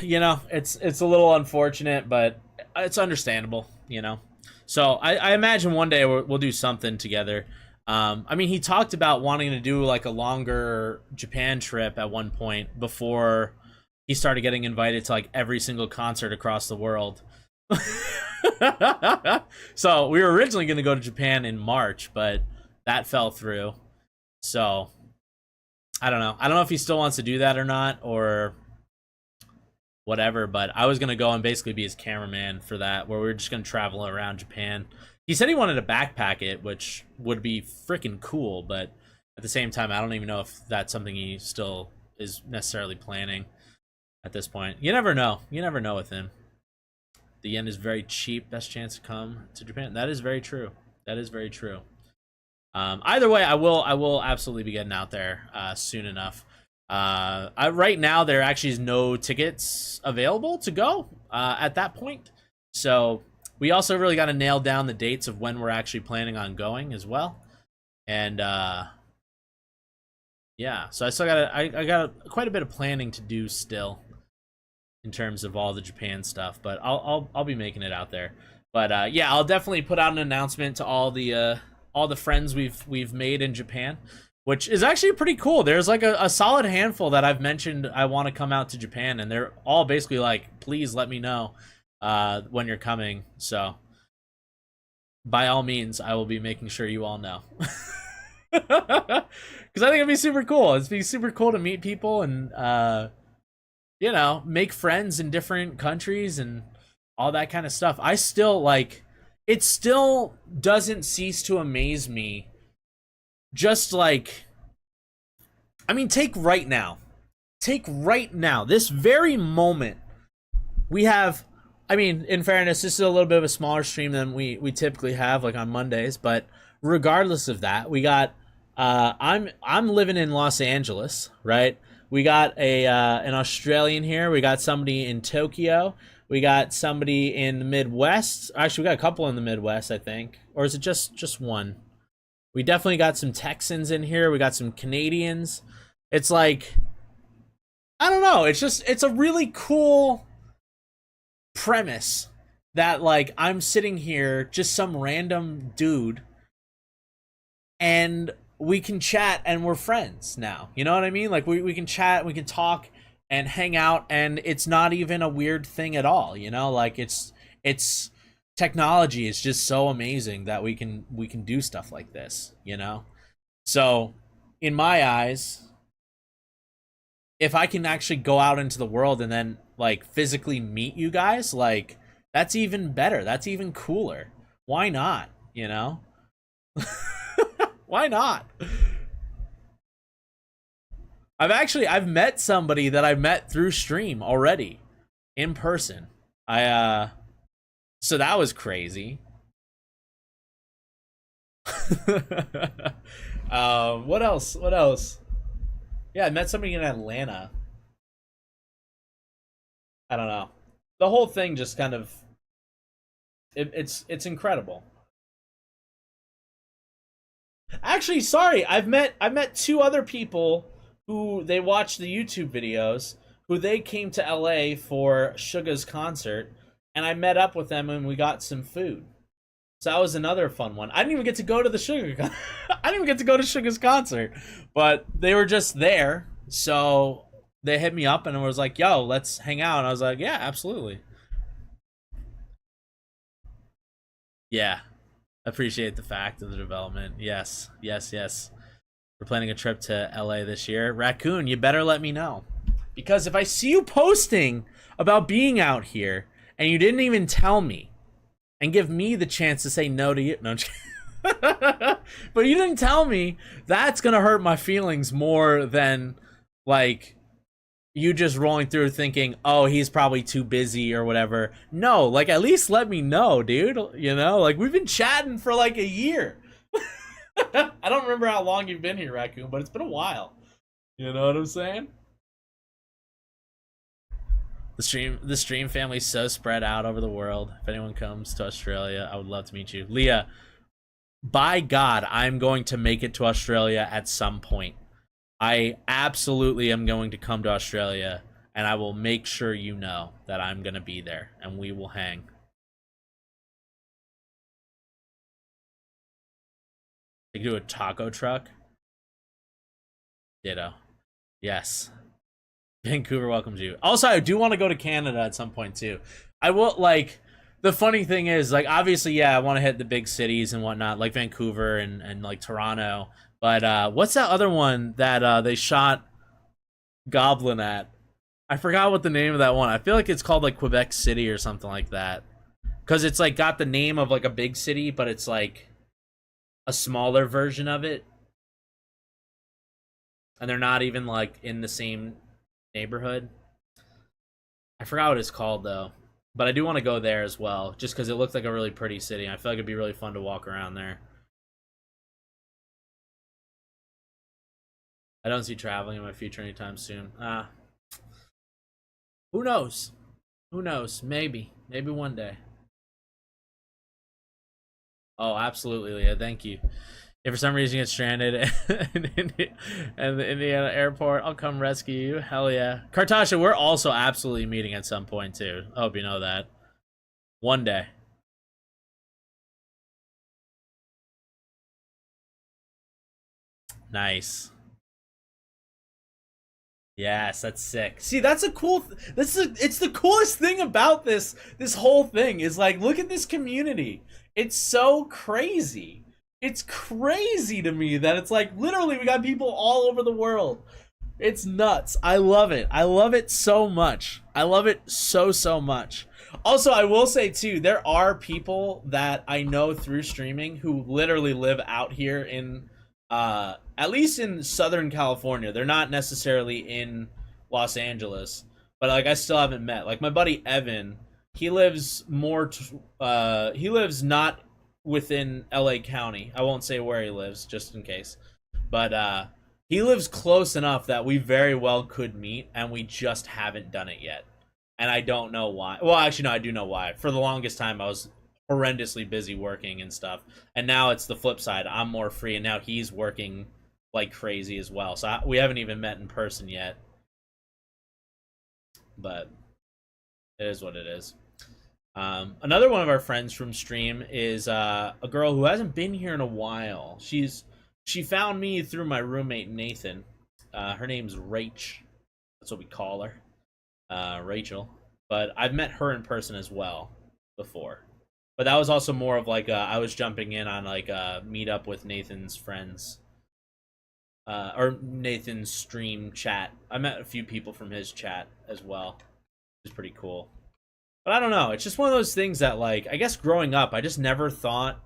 you know, it's a little unfortunate, but it's understandable, you know. So I imagine one day we'll do something together. I mean, he talked about wanting to do like a longer Japan trip at one point before he started getting invited to like every single concert across the world. So we were originally going to go to Japan in March, but that fell through. So I don't know. I don't know if he still wants to do that or not, or whatever. But I was gonna go and basically be his cameraman for that, where we were just gonna travel around Japan. He said he wanted to backpack it, which would be freaking cool, but at the same time, I don't even know if that's something he still is necessarily planning at this point. You never know. You never know with him. The yen is very cheap. Best chance to come to Japan. That is very true. That is very true. Either way, I will absolutely be getting out there soon enough. Right now, there actually is no tickets available to go at that point. So we also really got to nail down the dates of when we're actually planning on going as well. And yeah, so I got quite a bit of planning to do still in terms of all the Japan stuff, but I'll be making it out there. But yeah, I'll definitely put out an announcement to all the friends we've made in Japan, which is actually pretty cool. There's like a solid handful that I've mentioned I want to come out to Japan, and they're all basically like, please let me know when you're coming. So by all means, I will be making sure you all know. Because I think it'd be super cool. It'd be super cool to meet people and you know, make friends in different countries and all that kind of stuff. I still like it. Still doesn't cease to amaze me. Just like, I mean, take right now, this very moment. We have, I mean, in fairness, this is a little bit of a smaller stream than we typically have, like on Mondays. But regardless of that, we got. I'm living in Los Angeles, right? We got an Australian here. We got somebody in Tokyo. We got somebody in the Midwest. Actually, we got a couple in the Midwest, I think. Or is it just one? We definitely got some Texans in here. We got some Canadians. It's like, I don't know. It's a really cool premise that, like, I'm sitting here, just some random dude, and we can chat and we're friends now. You know what I mean? Like, we can chat, we can talk and hang out, and it's not even a weird thing at all, you know? Like, it's technology is just so amazing that we can do stuff like this, you know? So, in my eyes, if I can actually go out into the world and then, like, physically meet you guys, like, that's even better. That's even cooler. Why not, you know? Why not? I've met somebody that I met through stream already in person. So that was crazy. What else? Yeah, I met somebody in Atlanta. I don't know. The whole thing just kind of it's incredible. Actually, sorry, I've met two other people who they watched the YouTube videos, who they came to LA for Suga's concert, and I met up with them and we got some food. So that was another fun one. I didn't even get to go to the I didn't even get to go to Suga's concert, but they were just there, so they hit me up and was like, "Yo, let's hang out." And I was like, "Yeah, absolutely." Yeah. Appreciate the fact of the development. Yes. We're planning a trip to LA this year. Raccoon, you better let me know. Because if I see you posting about being out here and you didn't even tell me and give me the chance to say no to you. No, but you didn't tell me, that's going to hurt my feelings more than, like, you just rolling through thinking, oh, he's probably too busy or whatever. No, like, at least let me know, dude. You know, like, we've been chatting for like a year. I don't remember how long you've been here, Raccoon, but it's been a while. You know what I'm saying? The stream family's so spread out over the world. If anyone comes to Australia, I would love to meet you. Leah, by God, I'm going to make it to Australia at some point. I absolutely am going to come to Australia, and I will make sure you know that I'm going to be there, and we will hang. They do a taco truck? Ditto. Yes. Vancouver welcomes you. Also, I do want to go to Canada at some point, too. I will, like, the funny thing is, like, obviously, yeah, I want to hit the big cities and whatnot, like Vancouver and like, Toronto. But what's that other one that they shot Goblin at? I forgot what the name of that one. I feel like it's called like Quebec City or something like that. Because it's like got the name of like a big city, but it's like a smaller version of it. And they're not even like in the same neighborhood. I forgot what it's called though. But I do want to go there as well, just because it looked like a really pretty city. I feel like it'd be really fun to walk around there. I don't see traveling in my future anytime soon. Who knows? Who knows? Maybe. Maybe one day. Oh, absolutely, Leah. Thank you. If for some reason you get stranded in the Indiana airport, I'll come rescue you. Hell yeah. Kartasha, we're also absolutely meeting at some point, too. I hope you know that. One day. Nice. Yes, that's sick. See, that's a cool. It's the coolest thing about this whole thing is like, look at this community. It's so crazy. It's crazy to me that it's like literally we got people all over the world. It's nuts. I love it. I love it so much. I love it so much. Also, I will say too, there are people that I know through streaming who literally live out here in at least in Southern California. They're not necessarily in Los Angeles, but like I still haven't met. Like my buddy Evan, he lives he lives not within LA County. I won't say where he lives just in case. But he lives close enough that we very well could meet, and we just haven't done it yet. And I don't know why. Well, actually, no, I do know why. For the longest time, I was horrendously busy working and stuff. And now it's the flip side. I'm more free, and now he's working like crazy as well. So we haven't even met in person yet. But it is what it is. Another one of our friends from stream is a girl who hasn't been here in a while. She found me through my roommate Nathan. Her name's Rach. That's what we call her, Rachel. But I've met her in person as well before. But that was also more of like I was jumping in on like a meetup with Nathan's friends, or Nathan's stream chat. I met a few people from his chat as well. It was pretty cool. But I don't know. It's just one of those things that, like, I guess growing up, I just never thought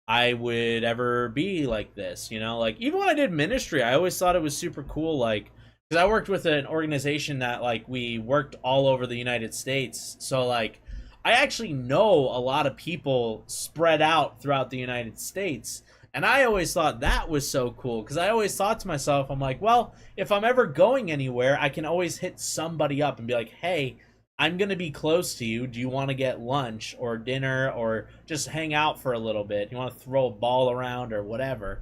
I would ever be like this, you know? Like, even when I did ministry, I always thought it was super cool, like, because I worked with an organization that, like, we worked all over the United States. So, like, I actually know a lot of people spread out throughout the United States. And I always thought that was so cool, because I always thought to myself, I'm like, well, if I'm ever going anywhere, I can always hit somebody up and be like, hey, I'm going to be close to you. Do you want to get lunch or dinner or just hang out for a little bit? You want to throw a ball around or whatever?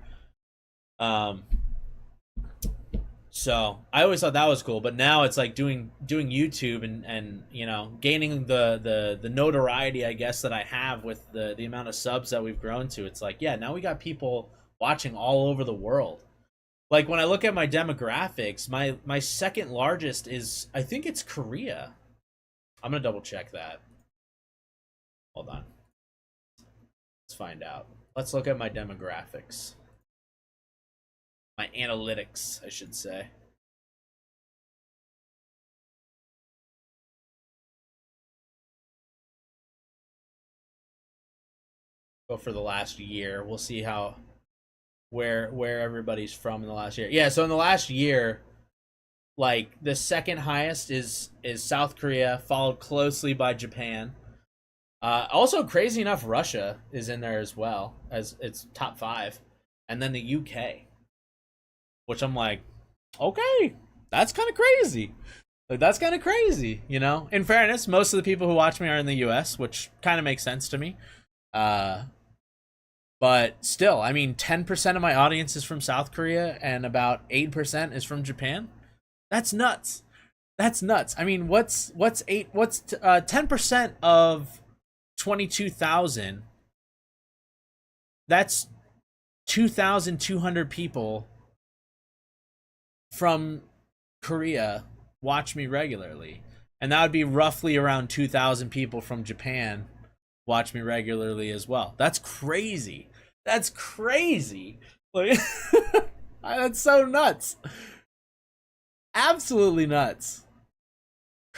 So I always thought that was cool, but now it's like doing YouTube and you know, gaining the notoriety, I guess, that I have with the amount of subs that we've grown to. It's like, yeah, now we got people watching all over the world. Like when I look at my demographics, my second largest is, I think it's Korea. I'm gonna double check that. Hold on. Let's find out. Let's look at my demographics. My analytics, I should say. Go for the last year. We'll see where everybody's from in the last year. Yeah, so in the last year, like the second highest is South Korea, followed closely by Japan. Also, crazy enough, Russia is in there as well, as it's top 5, and then the UK, which I'm like, okay, that's kind of crazy. Like that's kind of crazy, you know. In fairness, most of the people who watch me are in the US, which kind of makes sense to me. But still, I mean, 10% of my audience is from South Korea, and about 8% is from Japan. That's nuts. That's nuts. I mean, what's 10% of 22,000? That's 2,200 people from Korea watch me regularly, and that would be roughly around 2,000 people from Japan watch me regularly as well. That's crazy. That's crazy. Like, that's so nuts. Absolutely nuts.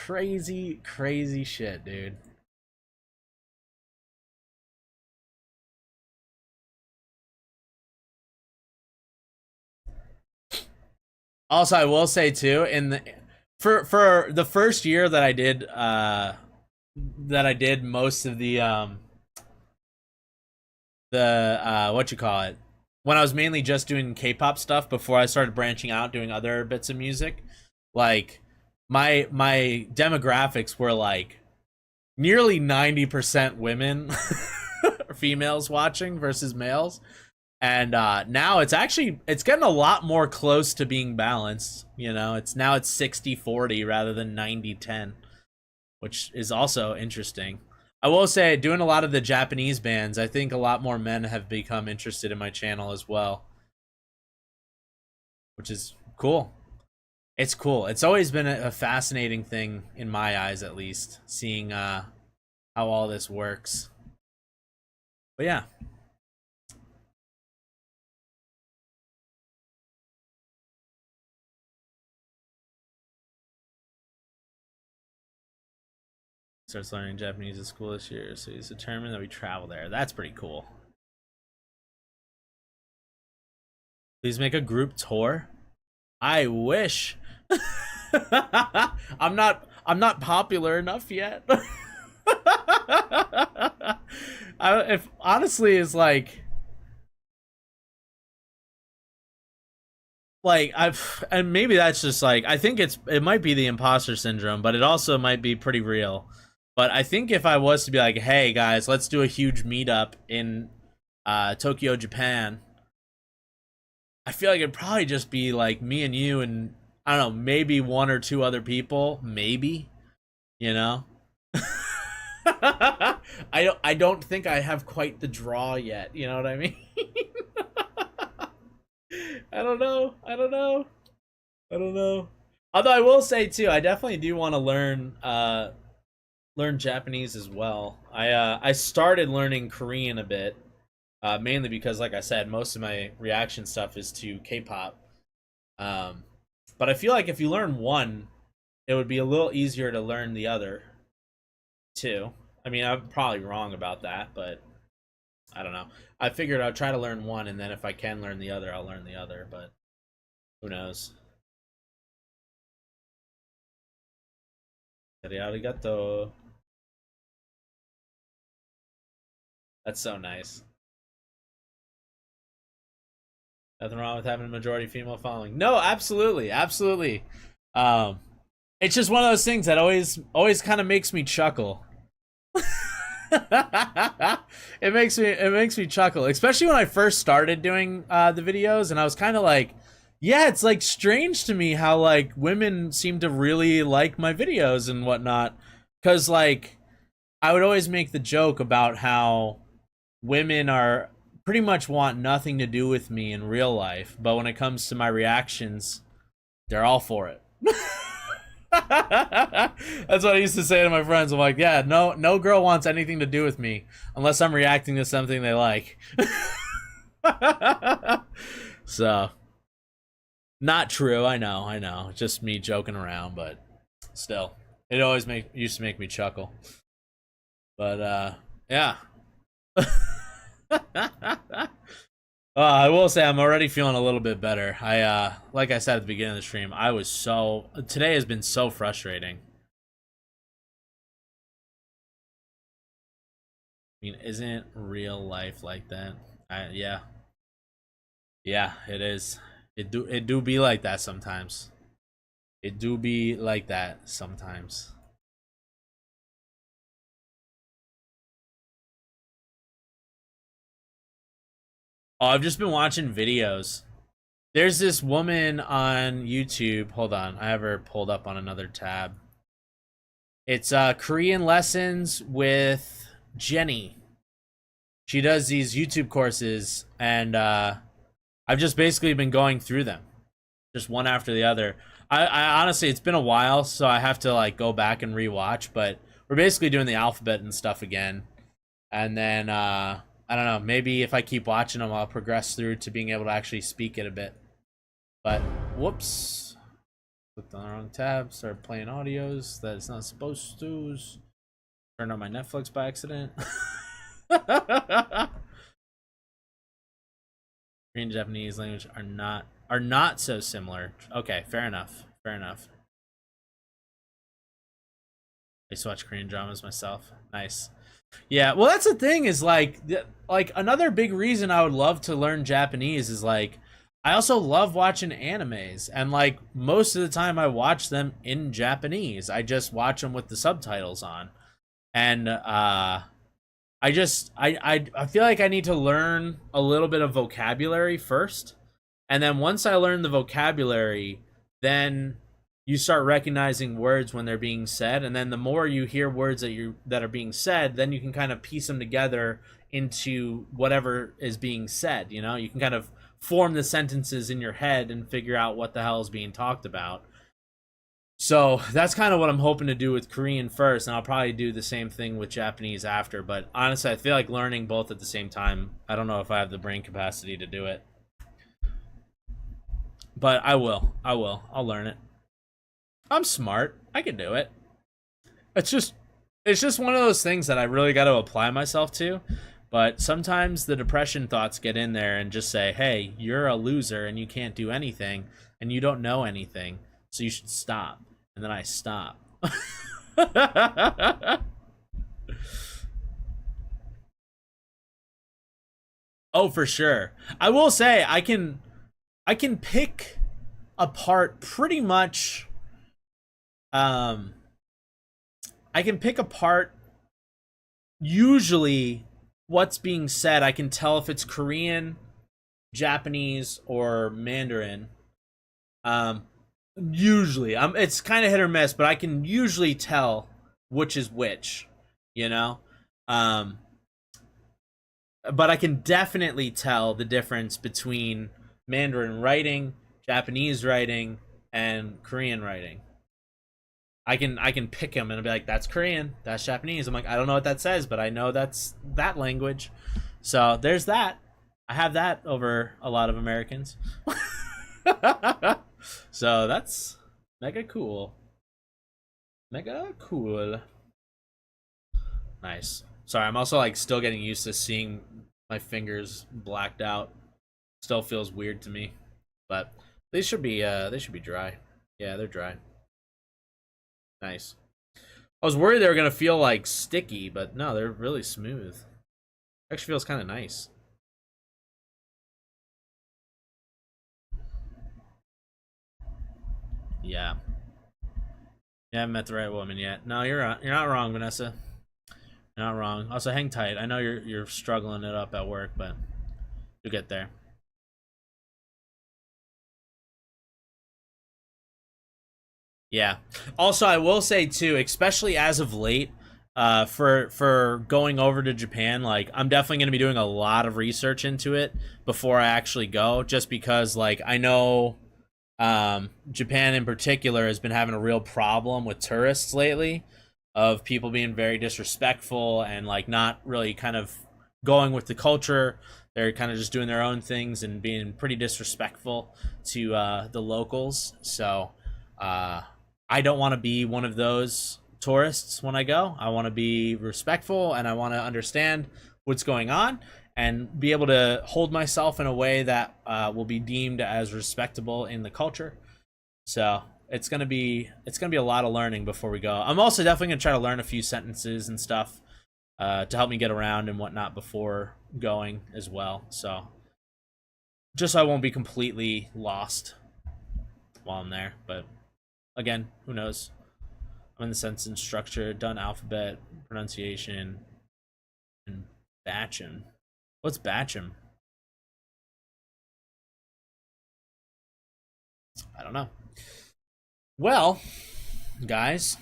Crazy, crazy shit, dude. Also, I will say too, in the for the first year that I did most of the what you call it, when I was mainly just doing K-pop stuff before I started branching out doing other bits of music, like my demographics were like nearly 90% women females watching versus males. And now it's getting a lot more close to being balanced. You know, it's 60-40 rather than 90-10, which is also interesting. I will say, doing a lot of the Japanese bands, I think a lot more men have become interested in my channel as well, which is cool. It's cool. It's always been a fascinating thing in my eyes, at least, seeing how all this works. But yeah. Starts learning Japanese at school this year, so he's determined that we travel there. That's pretty cool. Please make a group tour. I wish. I'm not popular enough yet. If honestly is like and maybe that's just like, I think it might be the imposter syndrome, but it also might be pretty real. But I think if I was to be like, hey guys, let's do a huge meetup in Tokyo, Japan, I feel like it'd probably just be like me and you and I don't know, maybe one or two other people, maybe, you know. I don't think I have quite the draw yet, you know what I mean? I don't know. Although I will say too, I definitely do want to learn Japanese as well. I started learning Korean a bit, mainly because, like I said, most of my reaction stuff is to K-pop. But I feel like if you learn one, it would be a little easier to learn the other too. I mean, I'm probably wrong about that, but I don't know. I figured I'd try to learn one, and then if I can learn the other, I'll learn the other, but who knows? Arigato. That's so nice. Nothing wrong with having a majority female following. No, absolutely, absolutely. It's just one of those things that always kind of makes me chuckle. It makes me chuckle, especially when I first started doing the videos, and I was kind of like, yeah, it's like strange to me how like women seem to really like my videos and whatnot, because like I would always make the joke about how women are pretty much want nothing to do with me in real life, but when it comes to my reactions, they're all for it. That's what I used to say to my friends. I'm like, yeah, no girl wants anything to do with me unless I'm reacting to something they like. So, not true. I know. Just me joking around, but still, it always used to make me chuckle. But yeah. I will say I'm already feeling a little bit better. Like I said at the beginning of the stream, today has been so frustrating. I mean, isn't real life like that? Yeah. Yeah, it is. It do be like that sometimes. It do be like that sometimes. Oh, I've just been watching videos. There's this woman on YouTube. Hold on, I have her pulled up on another tab. It's Korean lessons with Jenny. She does these YouTube courses, and I've just basically been going through them, just one after the other. I honestly, it's been a while, so I have to like go back and rewatch. But we're basically doing the alphabet and stuff again, and then I don't know. Maybe if I keep watching them, I'll progress through to being able to actually speak it a bit. But whoops. Clicked on the wrong tab. Started playing audios that it's not supposed to. Turned on my Netflix by accident. Korean and Japanese language are not so similar. Okay, fair enough. Fair enough. I used to watch Korean dramas myself. Nice. Yeah, well, that's the thing is like another big reason I would love to learn Japanese is like I also love watching animes, and like most of the time I watch them in Japanese. I just watch them with the subtitles on, and I feel like I need to learn a little bit of vocabulary first, and then once I learn the vocabulary, then you start recognizing words when they're being said, and then the more you hear words that are being said, then you can kind of piece them together into whatever is being said. You know, you can kind of form the sentences in your head and figure out what the hell is being talked about. So that's kind of what I'm hoping to do with Korean first, and I'll probably do the same thing with Japanese after. But honestly, I feel like learning both at the same time, I don't know if I have the brain capacity to do it. But I will. I'll learn it. I'm smart. I can do it. It's just one of those things that I really got to apply myself to. But sometimes the depression thoughts get in there and just say, hey, you're a loser and you can't do anything and you don't know anything, so you should stop. And then I stop. Oh, for sure. I will say I can pick apart pretty much I can pick apart usually what's being said. I can tell if it's Korean, Japanese, or Mandarin. Usually, it's kind of hit or miss, but I can usually tell which is which, you know. But I can definitely tell the difference between Mandarin writing, Japanese writing, and Korean writing. I can pick them and be like, that's Korean, that's Japanese. I'm like, I don't know what that says, but I know that's that language. So there's that. I have that over a lot of Americans. So that's mega cool. Mega cool. Nice. Sorry, I'm also like still getting used to seeing my fingers blacked out. Still feels weird to me, but they should be dry. Yeah, they're dry. Nice. I was worried they were gonna feel like sticky, but no, they're really smooth. Actually feels kind of nice. Yeah. You haven't met the right woman yet. No, you're not wrong, Vanessa. You're not wrong. Also, hang tight. I know you're struggling it up at work, but you'll get there. Yeah. Also, I will say too, especially as of late, for going over to Japan, like I'm definitely going to be doing a lot of research into it before I actually go, just because like I know Japan in particular has been having a real problem with tourists lately, of people being very disrespectful and like not really kind of going with the culture. They're kind of just doing their own things and being pretty disrespectful to the locals. So I don't want to be one of those tourists when I go. I want to be respectful and I want to understand what's going on and be able to hold myself in a way that will be deemed as respectable in the culture. So it's gonna be a lot of learning before we go. I'm also definitely gonna try to learn a few sentences and stuff to help me get around and whatnot before going as well. So just so I won't be completely lost while I'm there. But again, who knows? I'm in the sentence structure, done alphabet, pronunciation, and Batcham. What's Batcham? I don't know. Well, guys.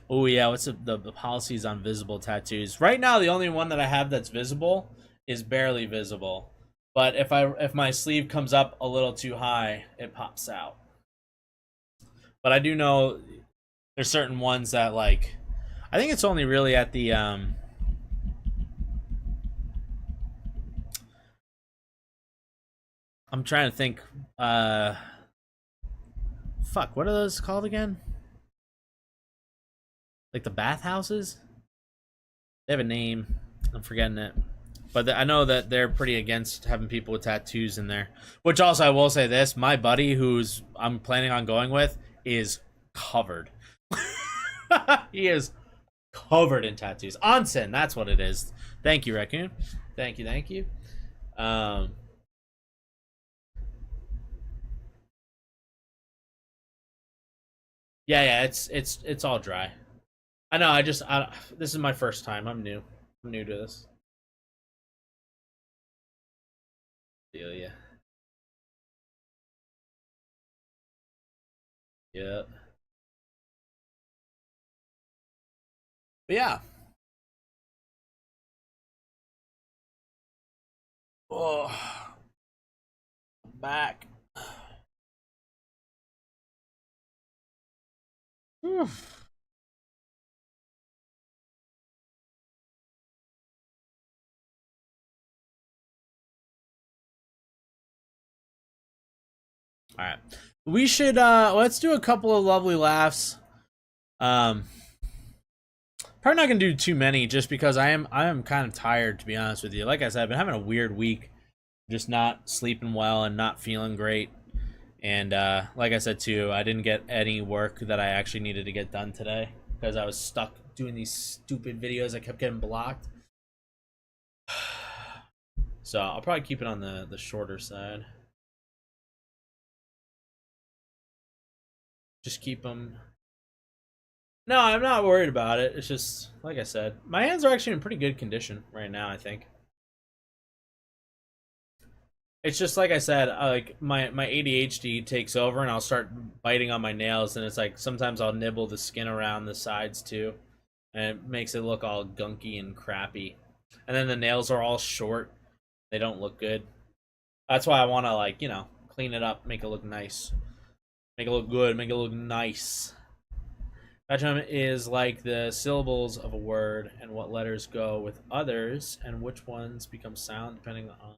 Oh yeah, what's the policies on visible tattoos? Right now, the only one that I have that's visible is barely visible. But if my sleeve comes up a little too high, it pops out. But I do know there's certain ones that like I think it's only really at the I'm trying to think. Fuck, what are those called again? Like the bathhouses? They have a name. I'm forgetting it. But I know that they're pretty against having people with tattoos in there. Which also, I will say this: my buddy, who's I'm planning on going with, is covered. He is covered in tattoos. Onsen, that's what it is. Thank you, Raccoon. Thank you, thank you. Yeah, it's all dry. I know. This is my first time. I'm new. I'm new to this. Feel ya. Yep. But yeah. Oh, I'm back. Oof. All right. We should let's do a couple of lovely laughs. Probably not gonna do too many just because I am kind of tired, to be honest with you. Like I said, I've been having a weird week, just not sleeping well and not feeling great. And like I said too, I didn't get any work that I actually needed to get done today because I was stuck doing these stupid videos. I kept getting blocked. So I'll probably keep it on the shorter side. Just keep them. No, I'm not worried about it. It's just, like I said, my hands are actually in pretty good condition right now, I think. It's just like I said, like my ADHD takes over and I'll start biting on my nails, and it's like sometimes I'll nibble the skin around the sides too, and it makes it look all gunky and crappy. And then the nails are all short. They don't look good. That's why I want to, like, clean it up, make it look nice. Make it look good, make it look nice. Patonym is like the syllables of a word and what letters go with others and which ones become sound depending on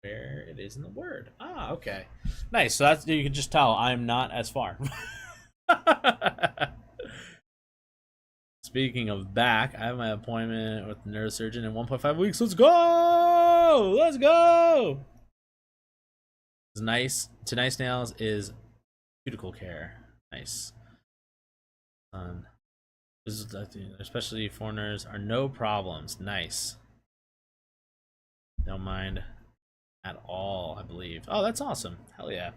where it is in the word. Ah, okay. Nice. So that's, you can just tell I'm not as far. Speaking of back, I have my appointment with the neurosurgeon in 1.5 weeks. Let's go! Let's go! It's nice. To nice nails is cuticle care. Nice. Especially foreigners are no problems. Nice. Don't mind at all, I believe. Oh, that's awesome. Hell yeah.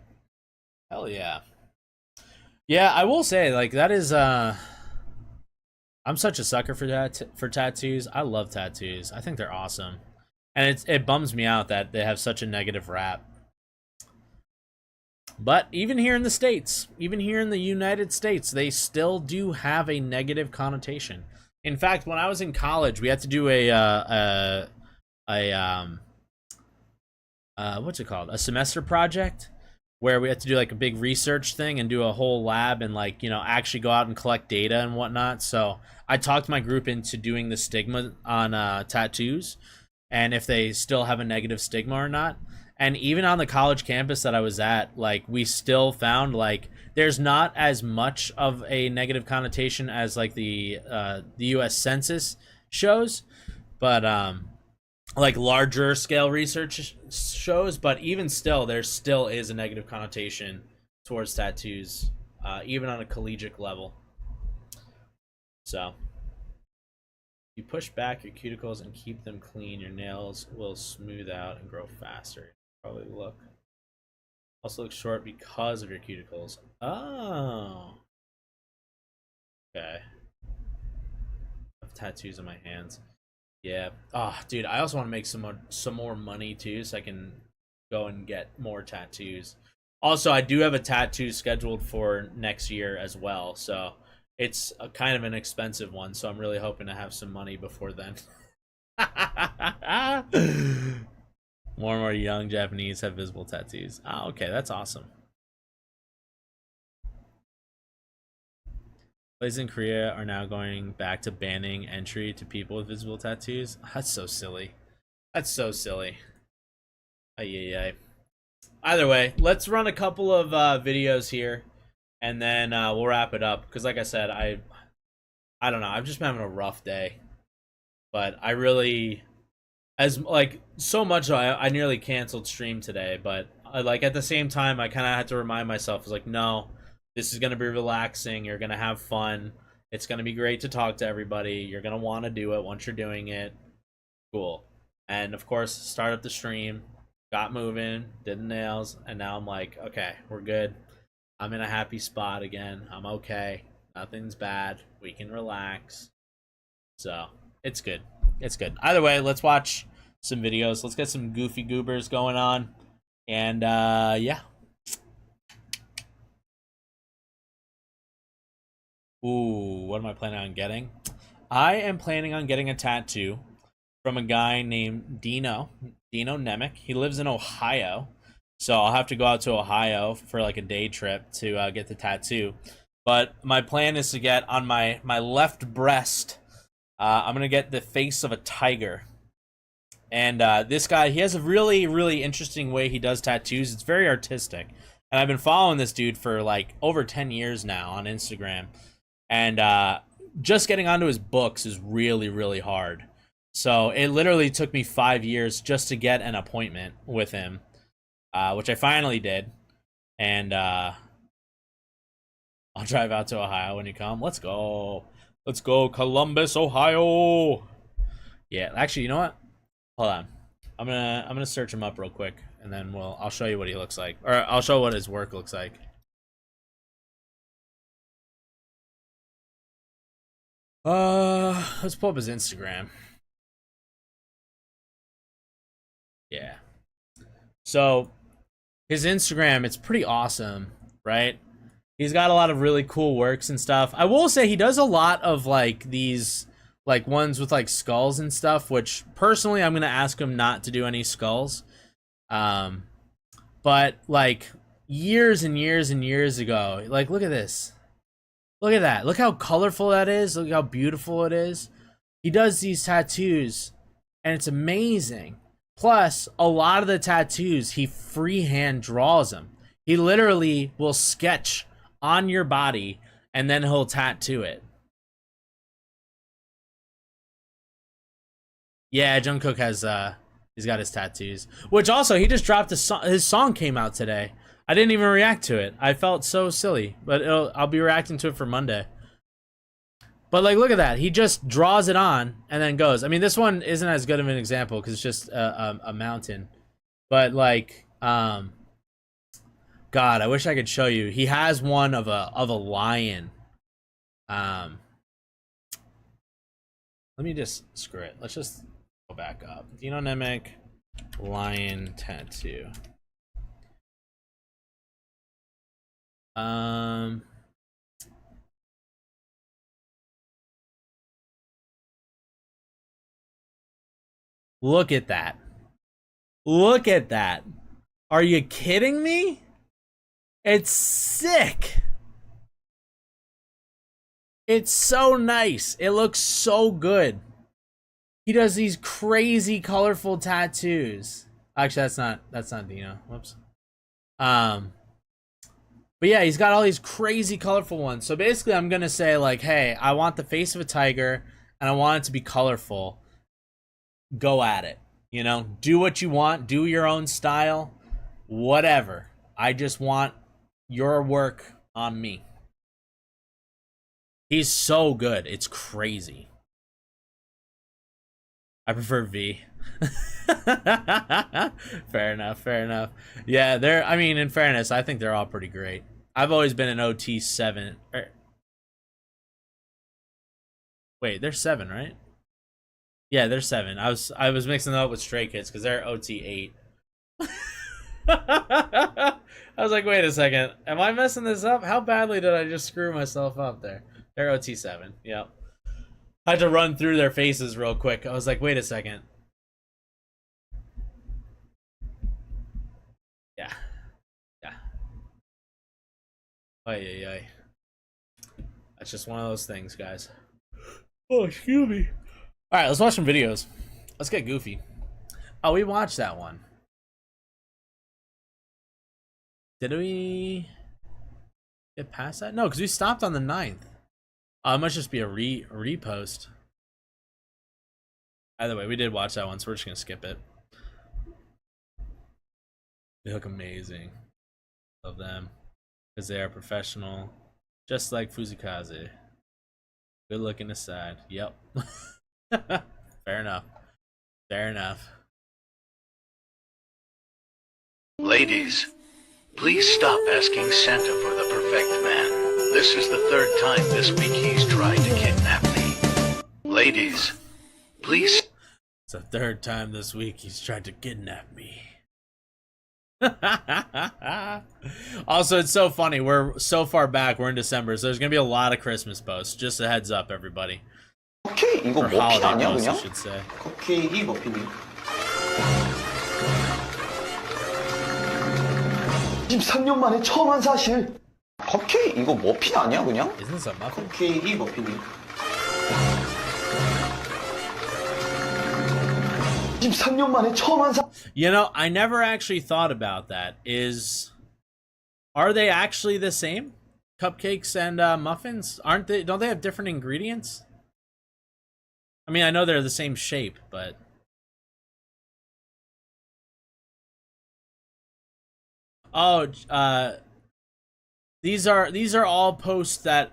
Hell yeah. Yeah, I will say, like, that is I'm such a sucker for tattoos. I love tattoos. I think they're awesome. And it bums me out that they have such a negative rap. But even here in the States, even here in the United States, they still do have a negative connotation. In fact, when I was in college, we had to do what's it called? A semester project where we had to do like a big research thing and do a whole lab and, like, actually go out and collect data and whatnot. So I talked my group into doing the stigma on tattoos and if they still have a negative stigma or not. And even on the college campus that I was at, like, we still found, like, there's not as much of a negative connotation as, like, the U.S. Census shows, but like larger scale research shows. But even still, there still is a negative connotation towards tattoos, even on a collegiate level. So you push back your cuticles and keep them clean. Your nails will smooth out and grow faster. Probably also look short because of your cuticles. Oh, okay. I have tattoos on my hands. Yeah. Oh, dude, I also want to make some more money too, so I can go and get more tattoos. Also, I do have a tattoo scheduled for next year as well, so it's a kind of an expensive one. So I'm really hoping to have some money before then. More and more young Japanese have visible tattoos. Ah, okay, that's awesome. Places in Korea are now going back to banning entry to people with visible tattoos. That's so silly. That's so silly. Ay, ay, ay. Either way, let's run a couple of videos here, and then we'll wrap it up. Because, like I said, I don't know. I've just been having a rough day, but I really, as like so much so, I nearly canceled stream today. But like at the same time, I kind of had to remind myself, I was like, no, this is gonna be relaxing. You're gonna have fun. It's gonna be great to talk to everybody. You're gonna want to do it once you're doing it. Cool. And of course, start up the stream, got moving, did the nails, and now I'm like, okay, we're good. I'm in a happy spot again. I'm okay. Nothing's bad. We can relax. So it's good. It's good. Either way, let's watch some videos. Let's get some goofy goobers going on. And yeah. Ooh, what am I planning on getting? I am planning on getting a tattoo from a guy named Dino Nemec. He lives in Ohio. So I'll have to go out to Ohio for like a day trip to get the tattoo. But my plan is to get on my left breast, I'm going to get the face of a tiger. And this guy, he has a really, really interesting way he does tattoos. It's very artistic. And I've been following this dude for like over 10 years now on Instagram. And just getting onto his books is really, really hard. So it literally took me 5 years just to get an appointment with him, which I finally did. And I'll drive out to Ohio when you come. Let's go. Let's go, Columbus, Ohio. Yeah, actually, you know what? Hold on. I'm gonna search him up real quick, and then I'll show you what he looks like, or I'll show what his work looks like. Let's pull up his Instagram. Yeah. So his Instagram, it's pretty awesome, right? He's got a lot of really cool works and stuff. I will say he does a lot of like these like ones with like skulls and stuff, which personally I'm gonna ask him not to do any skulls. But like years and years and years ago, like look at this. Look at that. Look how colorful that is. Look how beautiful it is. He does these tattoos and it's amazing. Plus, a lot of the tattoos, he freehand draws them. He literally will sketch on your body and then he'll tattoo it. Yeah, Jungkook has he's got his tattoos. Which also, he just dropped his song came out today. I didn't even react to it. I felt so silly, but I'll be reacting to it for Monday. But like, look at that. He just draws it on and then goes. I mean, this one isn't as good of an example because it's just a mountain. But like, God, I wish I could show you. He has one of a lion. Let me just screw it. Let's just go back up. Dino Nemec lion tattoo. Look at that. Look at that. Are you kidding me? It's sick. It's so nice. It looks so good. He does these crazy colorful tattoos. Actually, that's not Dino. Whoops. But yeah, he's got all these crazy colorful ones. So basically I'm gonna say like, hey, I want the face of a tiger and I want it to be colorful. Go at it. You know, do what you want, do your own style, whatever. I just want your work on me. He's so good. It's crazy. I prefer V. Fair enough, fair enough. Yeah, I mean, in fairness, I think they're all pretty great. I've always been an OT 7. Wait, they're 7, right? Yeah, they're 7. I was mixing them up with Stray Kids because they're OT 8. I was like, wait a second. Am I messing this up? How badly did I just screw myself up there? They're OT 7. Yep. I had to run through their faces real quick. I was like, wait a second. Yeah. Yeah. Ay, ay, ay. That's just one of those things, guys. Oh, excuse me. Alright, let's watch some videos. Let's get goofy. Oh, we watched that one. Did we get past that? No, because we stopped on the 9th. It must just be a repost. Either way, we did watch that one, so we're just gonna skip it. They look amazing. Love them. Because they are professional. Just like Fuzikaze. Good looking aside. Yep. Fair enough. Fair enough. Ladies, please stop asking Santa for the perfect man. This is the 3rd time this week he's tried to kidnap me. Ladies, please. It's the 3rd time this week he's tried to kidnap me. Also, it's so funny. We're so far back. We're in December, so there's gonna be a lot of Christmas posts. Just a heads up, everybody. 오케이 이거 Or 머핀 holiday 아니야 posts, I 그냥? should say. 컵케이크 머핀이 23년 만에 처음 한 사실 컵케이크 이거 머핀 아니야 그냥? Isn't this a muffin? 컵케이크 머핀이 23년 만에 처음 한 사실 You know, I never actually thought about that. Are they actually the same? Cupcakes and muffins? Aren't they? Don't they have different ingredients? I mean, I know they're the same shape, but oh, these are all posts that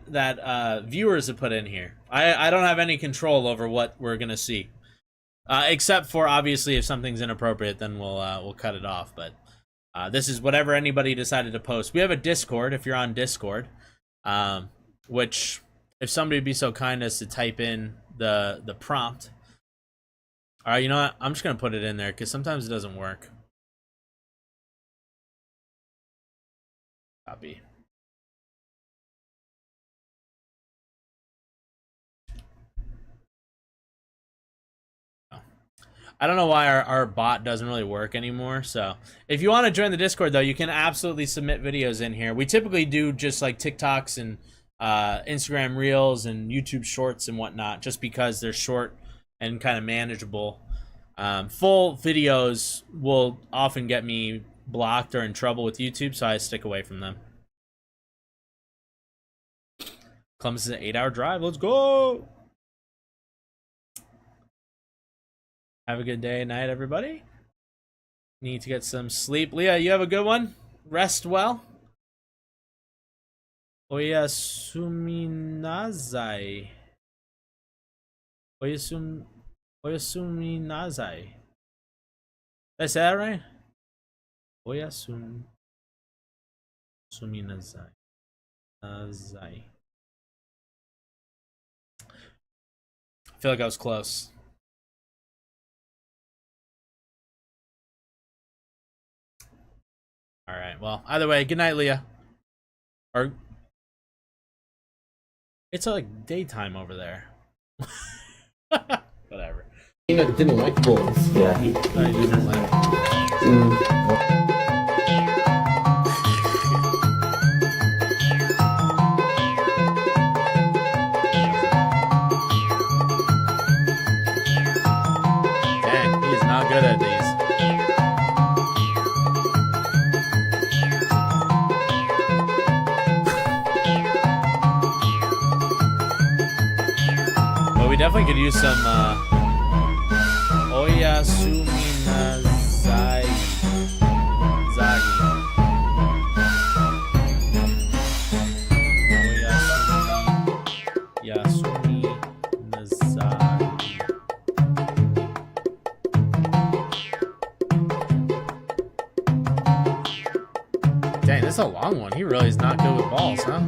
viewers have put in here. I don't have any control over what we're gonna see, except for obviously if something's inappropriate, then we'll cut it off. But this is whatever anybody decided to post. We have a Discord if you're on Discord, which if somebody would be so kind as to type in the prompt. All right, you know what? I'm just gonna put it in there because sometimes it doesn't work. Copy. I don't know why our bot doesn't really work anymore. So if you want to join the Discord, though, you can absolutely submit videos in here. We typically do just like TikToks and Instagram Reels and YouTube Shorts and whatnot, just because they're short and kind of manageable. Full videos will often get me blocked or in trouble with YouTube, so I stick away from them. Columbus is an 8-hour drive. Let's go! Have a good day and night, everybody. Need to get some sleep. Leah, you have a good one? Rest well. Oyasuminazai. Oyasuminazai. Did I say that right? Oyasuminazai. Nazai. I feel like I was close. All right. Well, either way, good night, Leah. Or it's like daytime over there. Whatever. It didn't like balls. Yeah. I didn't like Dang, he's not good at these. But we definitely could use some Oyasuminazai. Dang, that's a long one. He really is not good with balls, huh?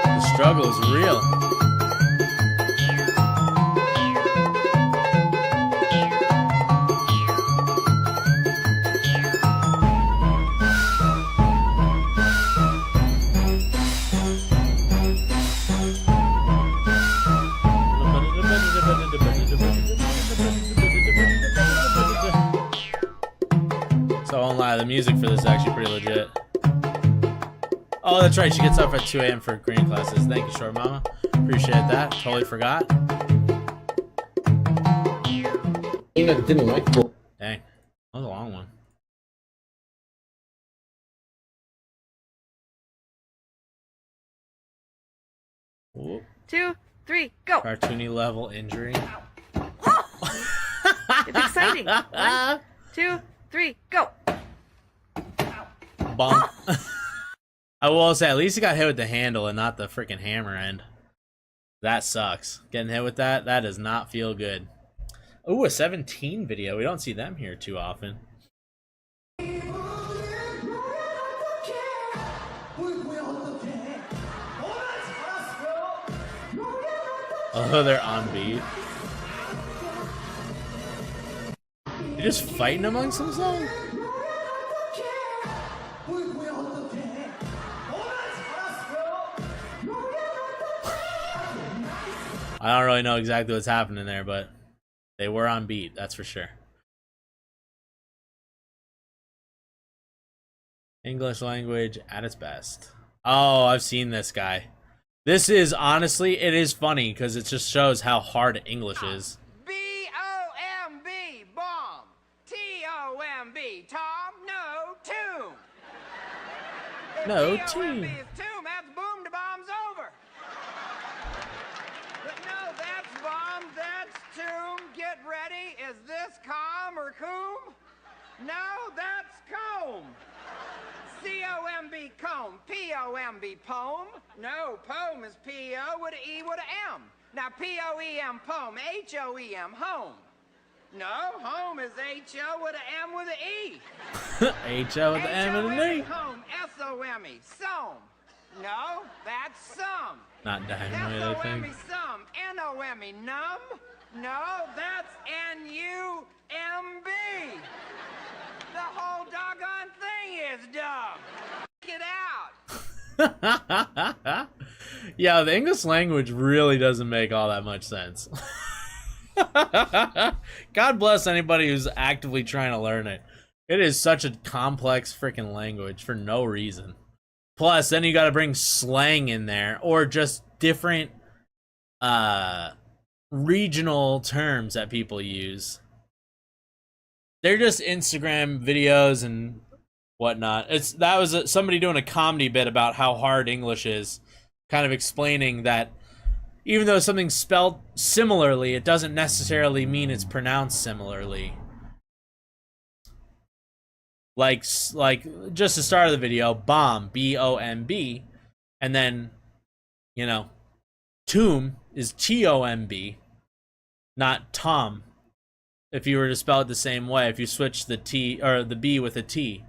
The struggle is real. So I won't lie, the music for this is actually pretty legit. Oh, that's right. She gets up at 2 a.m. for green classes. Thank you, Short Mama. Appreciate that. Totally forgot. Dang. That was a long one. Whoop. 2, 3, go. Cartoony level injury. It's exciting. 1, 2, 3, go. Bump. I will say, at least he got hit with the handle and not the freaking hammer end. That sucks. Getting hit with that does not feel good. Ooh, a 17 video. We don't see them here too often. Oh, they're on beat. They're just fighting amongst themselves? I don't really know exactly what's happening there, but they were on beat, that's for sure. English language at its best. Oh, I've seen this guy. This is, honestly, it is funny because it just shows how hard English is. B-O-M-B, bomb. T-O-M-B, Tom, no, tomb. No, If tomb. B-O-M-B is tomb, that's boom, the bomb's over. But no, that's bomb, that's tomb. Get ready. Is this calm or coom? No, that's comb. C-O-M-B, comb. P-O-M-B, poem. No, poem is P-O with an E with an M. Now, P-O-E-M, poem. H-O-E-M, home. No, home is H-O with an M with an E. H-O with the M and an E. Home, S-O-M-E, some. No, that's some. Not dynamite, I S-O-M-E, think. some. N-O-M-E, numb. No, that's N-U-M-B. The whole doggone thing is dumb. Get out. Yeah, the English language really doesn't make all that much sense. God bless anybody who's actively trying to learn it. It is such a complex freaking language for no reason. Plus, then you got to bring slang in there or just different regional terms that people use. They're just Instagram videos and whatnot. That was somebody doing a comedy bit about how hard English is, kind of explaining that even though something's spelled similarly, it doesn't necessarily mean it's pronounced similarly. Like just the start of the video, bomb, B-O-M-B, and then, you know, tomb is T-O-M-B, not Tom. If you were to spell it the same way, if you switch the T or the B with a T.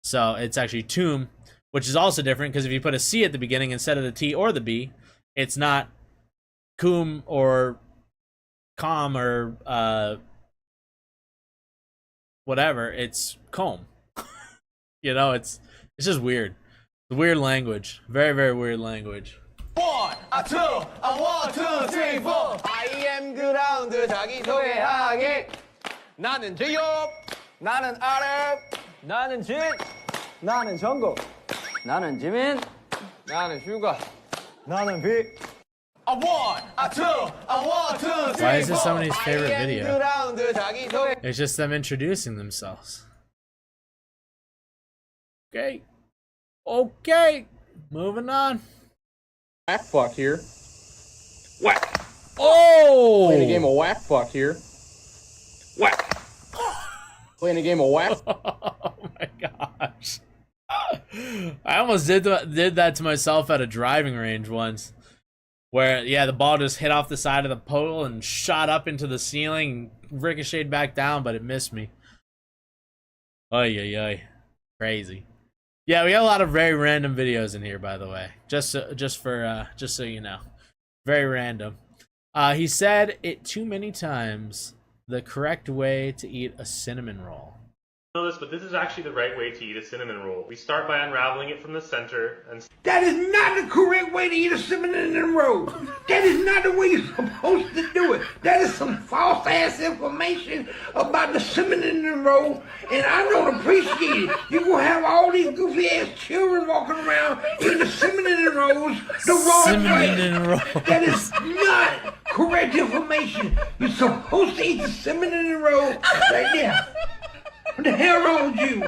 So it's actually tomb, which is also different because if you put a C at the beginning instead of the T or the B, it's not coom or com or whatever, it's comb. You know, it's just weird. It's a weird language. Very, very weird language. 1, 2, 1, 2, 3, 4. I am 그라운드 자기 소개하기. 나는 제이홉. 나는 아랍. 나는 진. 나는 정국. 나는 지민. 나는 휴가. 나는 빅. 1, 2, 1, 2, 3. Why is this somebody's favorite video? 그라운드 자기 소개. It's just them introducing themselves. Okay. Okay. Moving on. Whack fuck here. Whack. Oh! Playing a game of whack fuck here. Whack. Playing a game of whack. Oh my gosh. I almost did that to myself at a driving range once. Where, yeah, the ball just hit off the side of the pole and shot up into the ceiling, ricocheted back down, but it missed me. Oy, oy, oy. Crazy. Yeah, we got a lot of very random videos in here, by the way. Just so you know. Very random. He said it too many times. The correct way to eat a cinnamon roll. Know this, but this is actually the right way to eat a cinnamon roll. We start by unraveling it from the center and That is not the correct way way to eat a cinnamon roll. That is not the way you're supposed to do it. That is some false ass information about the cinnamon roll, and I don't appreciate it. You're gonna have all these goofy ass children walking around eating the cinnamon rolls the wrong way. That is not correct information. You're supposed to eat the cinnamon roll right there. What the hell wrong with you?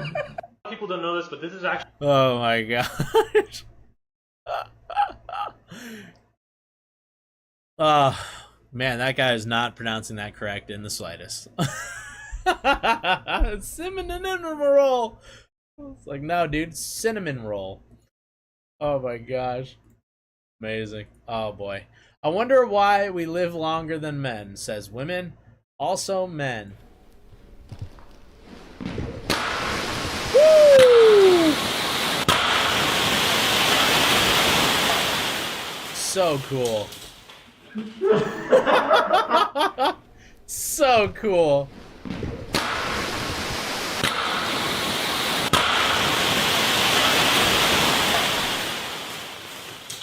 People don't know this, but this is actually. Oh my gosh. Man, that guy is not pronouncing that correct in the slightest. Cinnamon roll. It's like, no, dude, cinnamon roll. Oh my gosh. Amazing. Oh boy. I wonder why we live longer than men, says women. Also men. Woo! So cool. So cool.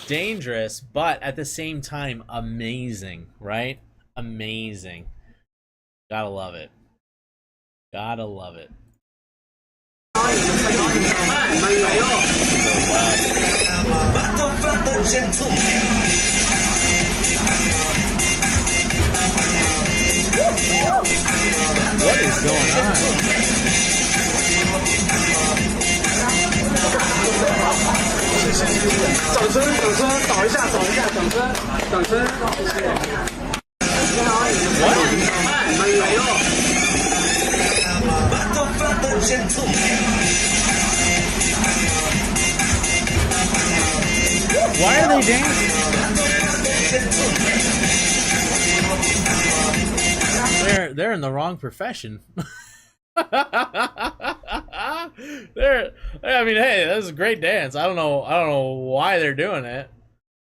Dangerous, but at the same time, amazing, right? Amazing. Gotta love it. Gotta love it. What is going on? Why are they dancing? They're in the wrong profession. I mean, hey, that was a great dance. I don't know why they're doing it.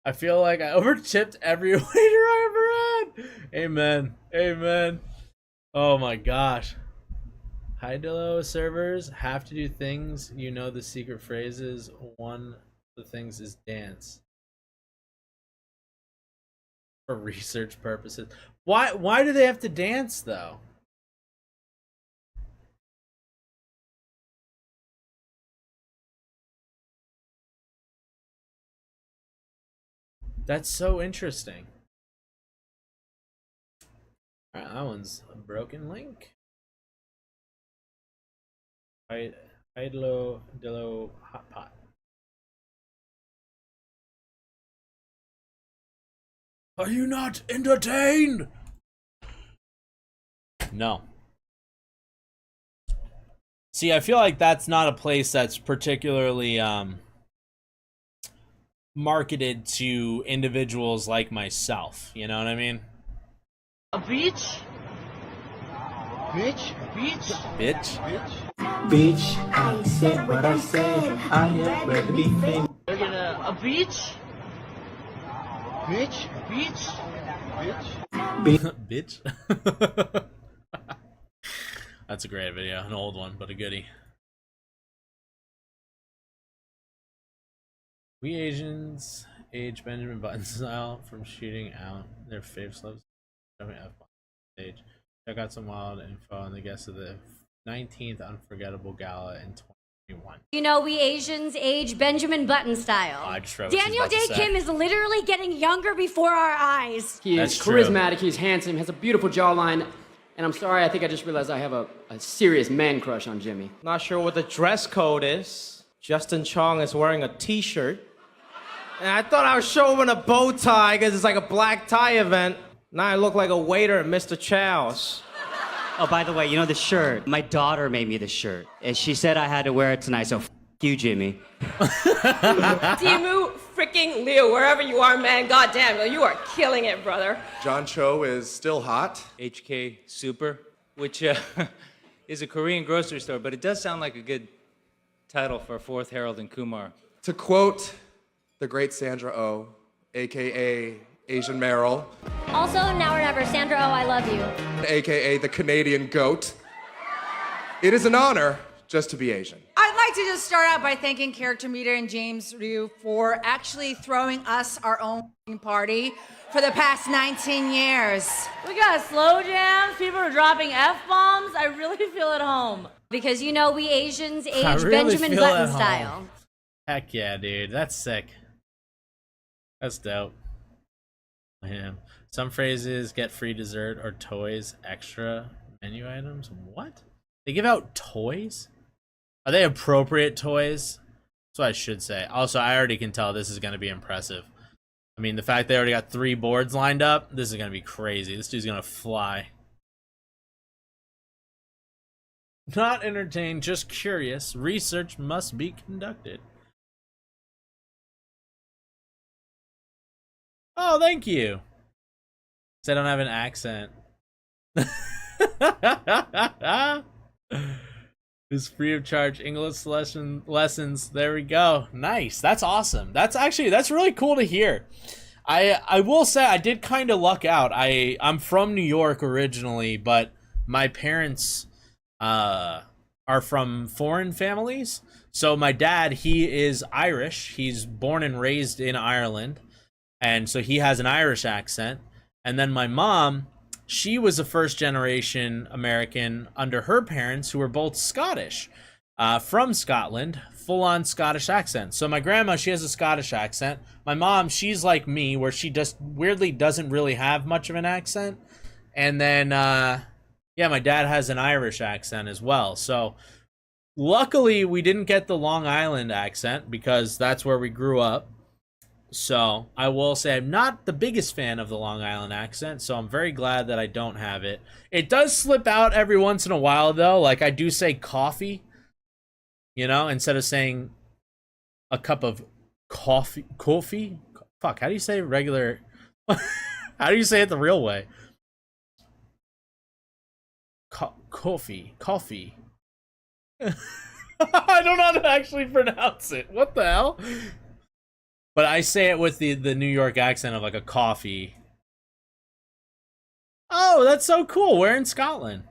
I feel like I overtipped every waiter I ever had. Amen. Amen. Oh my gosh. High-low servers have to do things. You know the secret phrases. One of the things is dance. For research purposes. Why do they have to dance though? That's so interesting. Alright, that one's a broken link. Idlo Dillo Hot Pot. Are you not entertained? No. See, I feel like that's not a place that's particularly marketed to individuals like myself. You know what I mean? A beach? Bitch? Beach? Bitch? Bitch, I said what I said. I am ready to be famous. They're gonna... A beach? Bitch? Beach? Bitch? Bitch? That's a great video. An old one, but a goodie. We Asians age Benjamin Button style from shooting out their fave slopes. Stage. Check out some wild info on the guests of the 19th Unforgettable Gala in 2021. You know, we Asians age Benjamin Button style. I just wrote Daniel Day Kim is literally getting younger before our eyes. He is charismatic, he's handsome, has a beautiful jawline, and I'm sorry, I think I just realized I have a serious man crush on Jimmy. Not sure what the dress code is. Justin Chong is wearing a t-shirt. And I thought I was showing a bow tie because it's like a black tie event. Now I look like a waiter at Mr. Chow's. Oh, by the way, you know the shirt? My daughter made me the shirt, and she said I had to wear it tonight, so f*** you, Jimmy. Timu freaking Liu, wherever you are, man, goddamn, you are killing it, brother. John Cho is still hot. HK Super, which is a Korean grocery store, but it does sound like a good title for Fourth Harold and Kumar. To quote the great Sandra Oh, a.k.a. Asian Meryl. Also, now or never, Sandra Oh, I love you. A.k.a. the Canadian GOAT. It is an honor just to be Asian. I'd like to just start out by thanking character meter and James Ryu for actually throwing us our own party for the past 19 years. We got slow jams, people are dropping F-bombs. I really feel at home. Because you know we Asians age really Benjamin feel at Button home. style. Heck yeah, dude. That's sick. That's dope. Yeah. Some phrases get free dessert or toys, extra menu items. What? They give out toys? Are they appropriate toys? That's what I should say. Also, I already can tell this is going to be impressive. I mean, the fact they already got 3 boards lined up, this is going to be crazy. This dude's going to fly. Not entertained, just curious. Research must be conducted. Oh, thank you. I don't have an accent. This free of charge English lessons. There we go. Nice. That's awesome. That's really cool to hear. I will say I did kind of luck out. I'm from New York originally, but my parents are from foreign families. So my dad, he is Irish. He's born and raised in Ireland, and so he has an Irish accent. And then my mom, she was a first-generation American under her parents, who were both Scottish, from Scotland, full-on Scottish accent. So my grandma, she has a Scottish accent. My mom, she's like me, where she just weirdly doesn't really have much of an accent. And then, yeah, my dad has an Irish accent as well. So luckily, we didn't get the Long Island accent because that's where we grew up. So I will say I'm not the biggest fan of the Long Island accent, so I'm very glad that I don't have it. It does slip out every once in a while, though. Like, I do say coffee, you know, instead of saying a cup of coffee. Fuck, how do you say regular? How do you say it the real way? Coffee. I don't know how to actually pronounce it. What the hell? But I say it with the New York accent of like a coffee. Oh, that's so cool. We're in Scotland.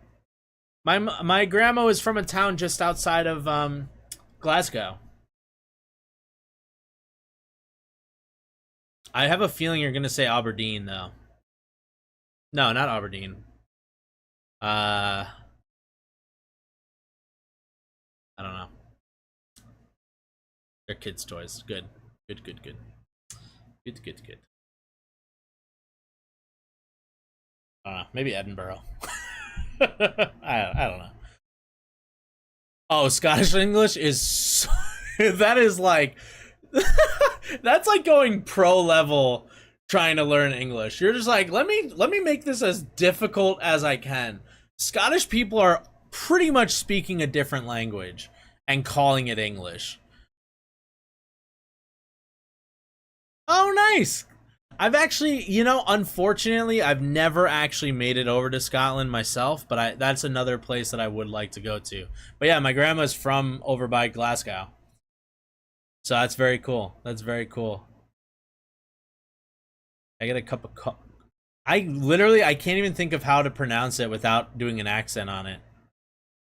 My grandma is from a town just outside of Glasgow. I have a feeling you're gonna say Aberdeen though. No, not Aberdeen. I don't know. They're kids' toys. Good. Good. Maybe Edinburgh. I don't know. Oh, Scottish English is so, that is like that's like going pro level trying to learn English. You're just like, let me make this as difficult as I can. Scottish people are pretty much speaking a different language and calling it English. Oh, nice. I've actually, you know, unfortunately, I've never actually made it over to Scotland myself, but that's another place that I would like to go to. But yeah, my grandma's from over by Glasgow. So that's very cool. That's very cool. I get a cup of coffee. I can't even think of how to pronounce it without doing an accent on it.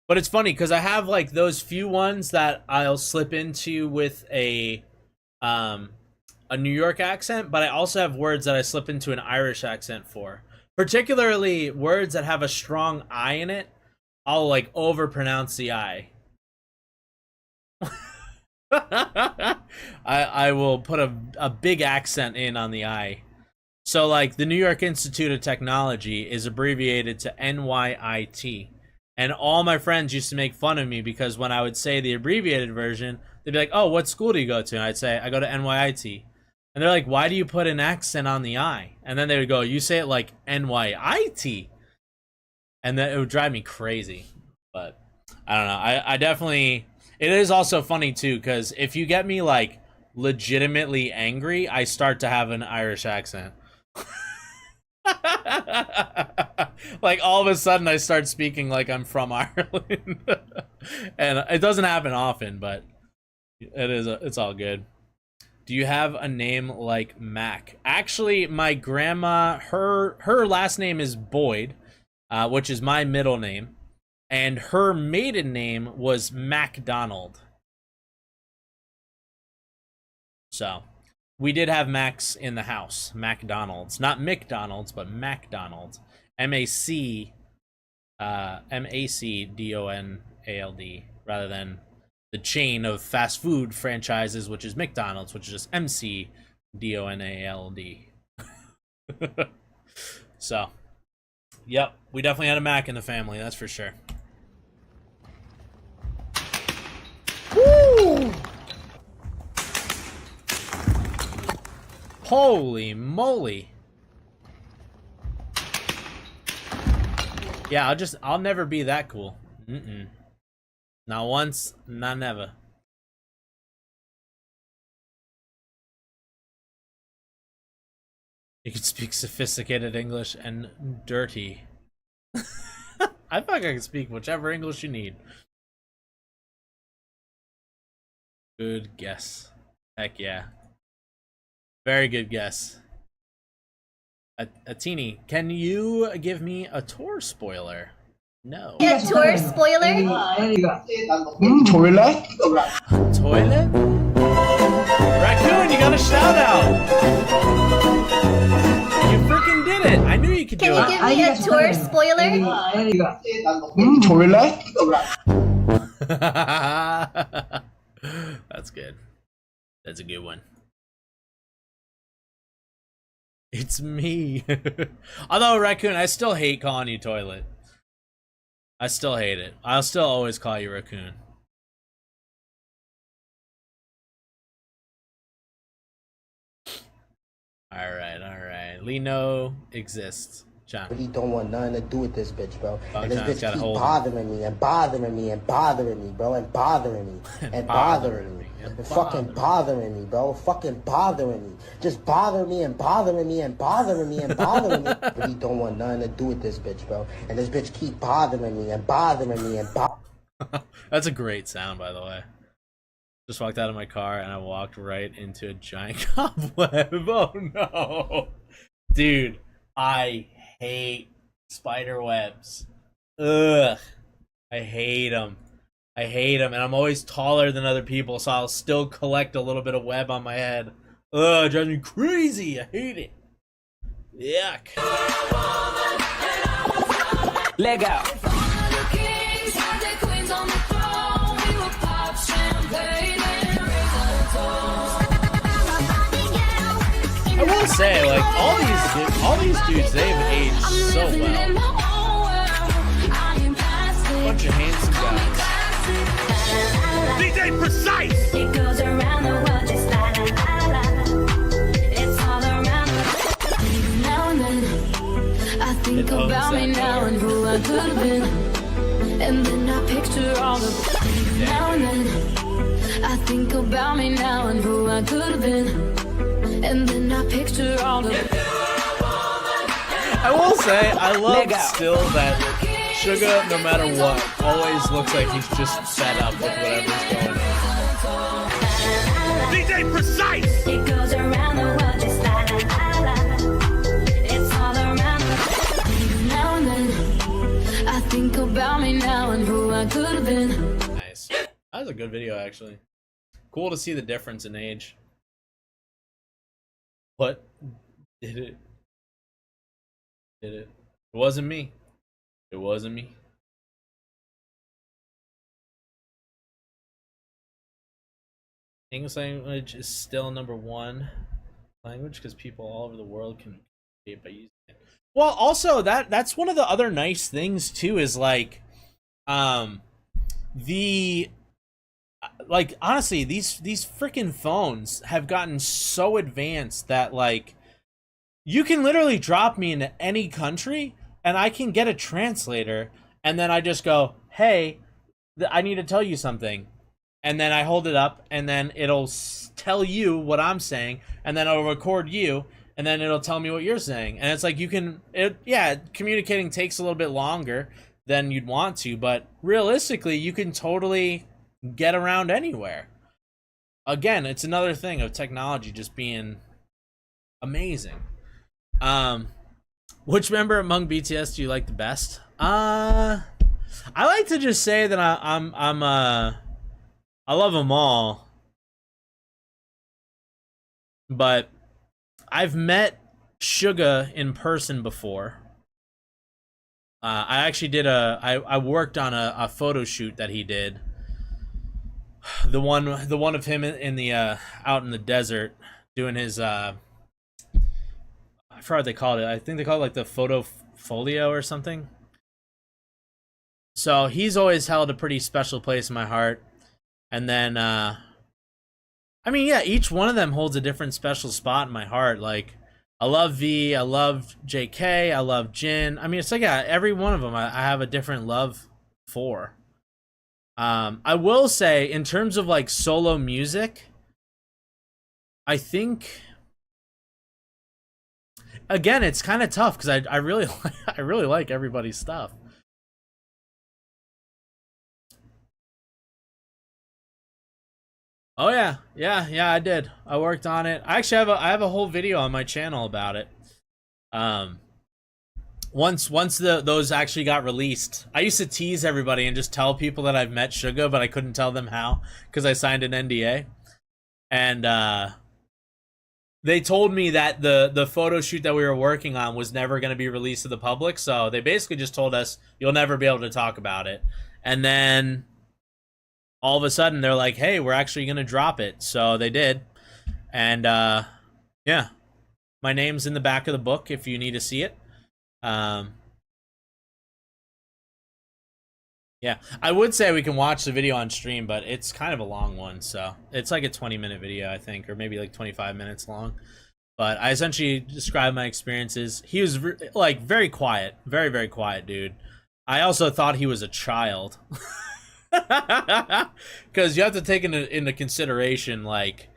But it's funny because I have like those few ones that I'll slip into with a New York accent, but I also have words that I slip into an Irish accent for. Particularly words that have a strong I in it, I'll like overpronounce the I. I will put a big accent in on the I. So like the New York Institute of Technology is abbreviated to NYIT. And all my friends used to make fun of me because when I would say the abbreviated version, they'd be like, "Oh, what school do you go to?" And I'd say, "I go to NYIT." And they're like, "Why do you put an accent on the I?" And then they would go, "You say it like NYIT." And then it would drive me crazy. But I don't know. I definitely, it is also funny too, because if you get me like legitimately angry, I start to have an Irish accent. Like all of a sudden I start speaking like I'm from Ireland. And it doesn't happen often, but it's all good. Do you have a name like Mac? Actually, my grandma, her last name is Boyd, which is my middle name, and her maiden name was MacDonald. So we did have Macs in the house. McDonald's. Not McDonald's, but McDonald's. MacDonald, rather than the chain of fast food franchises, which is McDonald's, which is just McDonald. So, yep, we definitely had a Mac in the family, that's for sure. Woo! Holy moly. Yeah, I'll never be that cool. Not once, not never. You can speak sophisticated English and dirty. I think I can speak whichever English you need. Good guess. Heck yeah. Very good guess. Atini, can you give me a tour spoiler? No. A tour spoiler? Toilet? Toilet? Raccoon, you got a shout out! You freaking did it! I knew you could do it. Can you give me a tour spoiler? Toilet? That's good. That's a good one. It's me. Although, Raccoon, I still hate calling you Toilet. I still hate it. I'll still always call you Raccoon. Alright. Lino exists. John. Really don't want nothing to do with this bitch, bro. Oh, and this John's bitch gotta keep hold bothering me and bothering me and bothering me, bro, and bothering me and bothering me and fucking bothering me, bro, fucking bothering me, just bothering me and bothering me and bothering me and bothering me. Really don't want nothing to do with this bitch, bro. And this bitch keep bothering me and bothering me and That's a great sound, by the way. Just walked out of my car and I walked right into a giant cobweb. Oh no, dude, I hate spider webs. Ugh, I hate them. And I'm always taller than other people, so I'll still collect a little bit of web on my head. Ugh, it drives me crazy. I hate it. Yuck. Leg out. I will say, like, all these dudes, they've aged so well. Bunch of handsome guys. DJ Precise! It goes around the world just like it's all around. Now and then, I think about me now and who I could have been. And then I picture all the now and then, I think about me now and who I could have been. And then I picture all the I will say, I love still that Sugar, no matter what, always looks like he's just fed up with whatever's going on. DJ Precise! It goes around the world just like it's all around. Now and then, I think about me now and who I could have been. Nice. That was a good video, actually. Cool to see the difference in age. What? Did it? It wasn't me. It wasn't me. English language is still #1 language because people all over the world can communicate by using it. Well, also that's one of the other nice things too is like, honestly, these freaking phones have gotten so advanced that like you can literally drop me into any country and I can get a translator and then I just go, hey, I need to tell you something. And then I hold it up and then it'll tell you what I'm saying and then it'll record you and then it'll tell me what you're saying. And it's like communicating takes a little bit longer than you'd want to, but realistically you can totally get around anywhere. Again, it's another thing of technology just being amazing. Which member among BTS do you like the best? I like to just say that I love them all. but I've met Suga in person before. I actually did I worked on a photo shoot that he did. The one of him in the out in the desert doing his I forgot what they called it. I think they called it like the photo folio or something. So he's always held a pretty special place in my heart. And then I mean, yeah, each one of them holds a different special spot in my heart. Like, I love V, I love JK, I love Jin. I mean, it's like, yeah, every one of them I have a different love for. I will say, in terms of like solo music, I think, again, it's kind of tough because I really I really like everybody's stuff. Oh yeah, I did. I worked on it. I actually have a whole video on my channel about it. Once those actually got released, I used to tease everybody and just tell people that I've met Suga, but I couldn't tell them how because I signed an NDA. And they told me that the photo shoot that we were working on was never going to be released to the public, so they basically just told us you'll never be able to talk about it. And then all of a sudden they're like, hey, we're actually going to drop it. So they did. And yeah, my name's in the back of the book if you need to see it. Yeah, I would say we can watch the video on stream, but it's kind of a long one. So it's like a 20-minute video, I think, or maybe like 25 minutes long. But I essentially described my experiences. He was like very quiet, very, very quiet dude. I also thought he was a child. Because you have to take into consideration, like,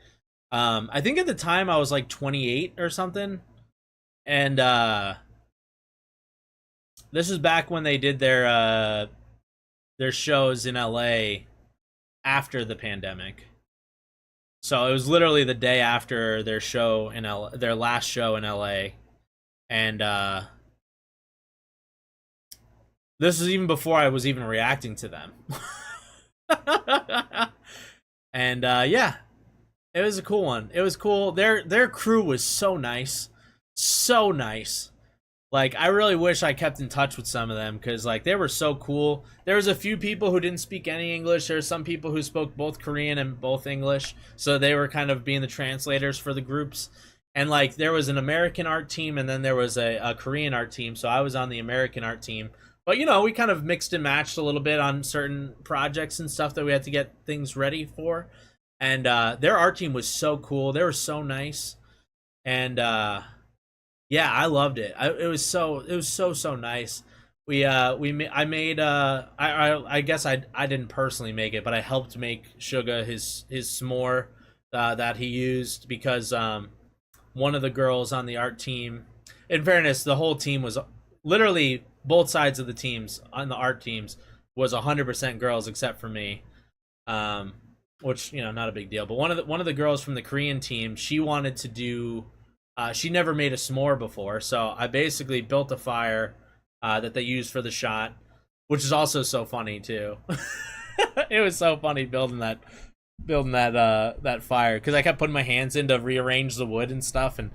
I think at the time I was like 28 or something, and this is back when they did their shows in LA after the pandemic. So it was literally the day after their show in their last show in LA, and this is even before I was even reacting to them. And yeah, it was a cool one. It was cool. Their crew was so nice, so nice. Like, I really wish I kept in touch with some of them because like they were so cool. There was a few people who didn't speak any English. There were some people who spoke both Korean and both English, so they were kind of being the translators for the groups. And like there was an American art team and then there was a Korean art team, so I was on the American art team. But, you know, we kind of mixed and matched a little bit on certain projects and stuff that we had to get things ready for. And their art team was so cool. They were so nice. And yeah, I loved it. It was so nice. I guess I didn't personally make it, but I helped make Suga his s'more that he used because one of the girls on the art team, in fairness, the whole team was literally both sides of the teams on the art teams was 100% girls except for me, which, you know, not a big deal. But one of the girls from the Korean team, she wanted to do, she never made a s'more before, so I basically built a fire that they used for the shot, which is also so funny too. It was so funny building that fire because I kept putting my hands in to rearrange the wood and stuff, and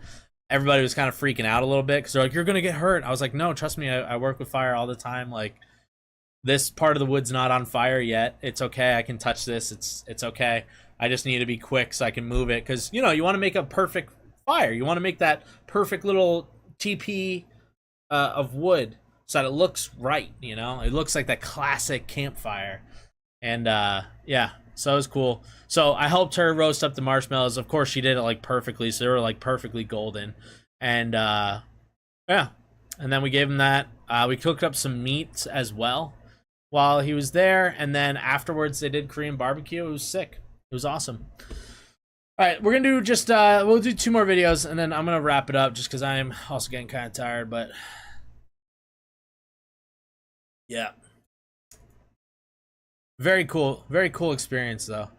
everybody was kind of freaking out a little bit because they're like, you're gonna get hurt. I was like, no, trust me, I work with fire all the time. Like, this part of the wood's not on fire yet. It's okay. I can touch this. It's okay. I just need to be quick so I can move it because, you know, you want to make a perfect fire. You want to make that perfect little TP of wood so that it looks right, you know? It looks like that classic campfire. And yeah, so it was cool. So I helped her roast up the marshmallows. Of course, she did it like perfectly, so they were like perfectly golden. And yeah, and then we gave him that. We cooked up some meats as well while he was there, and then afterwards they did Korean barbecue. It was sick. It was awesome. All right, we're gonna do just we'll do 2 more videos, and then I'm gonna wrap it up just because I'm also getting kind of tired. But yeah, very cool experience though.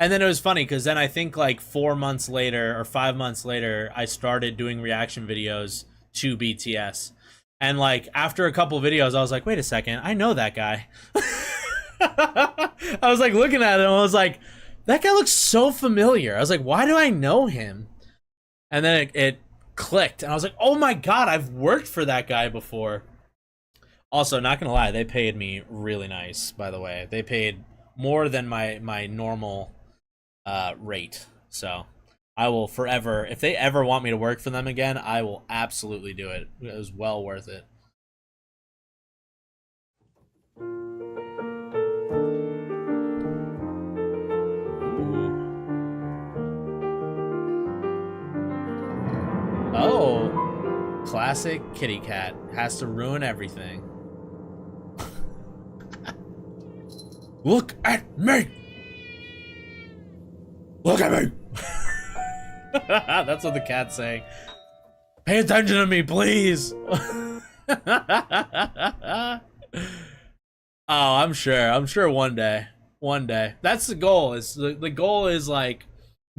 And then it was funny because then I think like 4 months later or 5 months later, I started doing reaction videos to BTS. And like after a couple videos, I was like, wait a second, I know that guy. I was like looking at him, I was like, that guy looks so familiar. I was like, why do I know him? And then it clicked, and I was like, oh my god, I've worked for that guy before. Also, not gonna lie, they paid me really nice, by the way. They paid more than my normal rate. So I will forever, if they ever want me to work for them again, I will absolutely do it. It was well worth it. Oh, classic kitty cat has to ruin everything. Look at me! Look at me! That's what the cat's saying. Pay attention to me, please! Oh, I'm sure one day. One day. That's the goal. The goal is like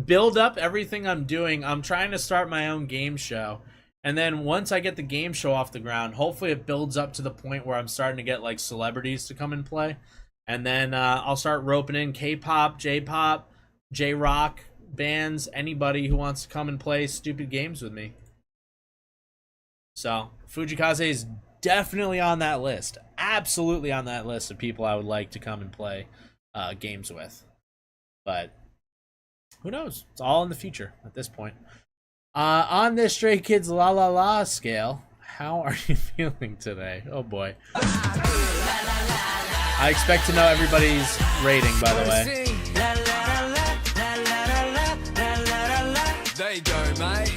build up everything I'm doing. I'm trying to start my own game show. And then once I get the game show off the ground, hopefully it builds up to the point where I'm starting to get like celebrities to come and play. And then I'll start roping in K-pop, J-pop, J-rock bands, anybody who wants to come and play stupid games with me. So Fujikaze is definitely on that list. Absolutely on that list of people I would like to come and play games with. But who knows? It's all in the future at this point. On this Stray Kids La La La scale, how are you feeling today? Oh boy. I expect to know everybody's rating, by the way. There you go, mate.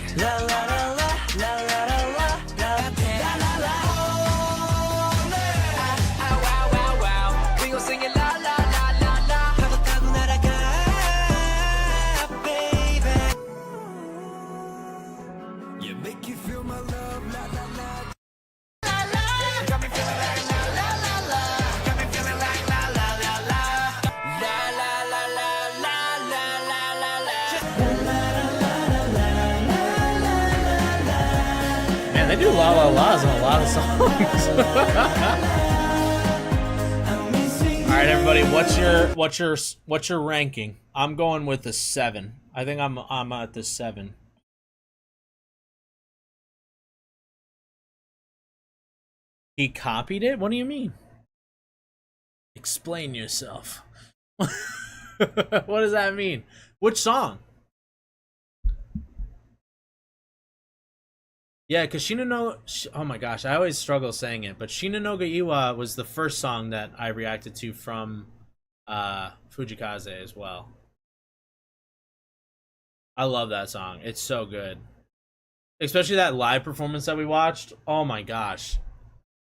They do La La La's in a lot of songs. All right, everybody, what's your ranking? I'm going with a 7. I think I'm at the 7. He copied it? What do you mean? Explain yourself. What does that mean? Which song? Yeah, because oh my gosh, I always struggle saying it, but Shina no Ga Iwa was the first song that I reacted to from Fujikaze as well. I love that song. It's so good. Especially that live performance that we watched. Oh my gosh.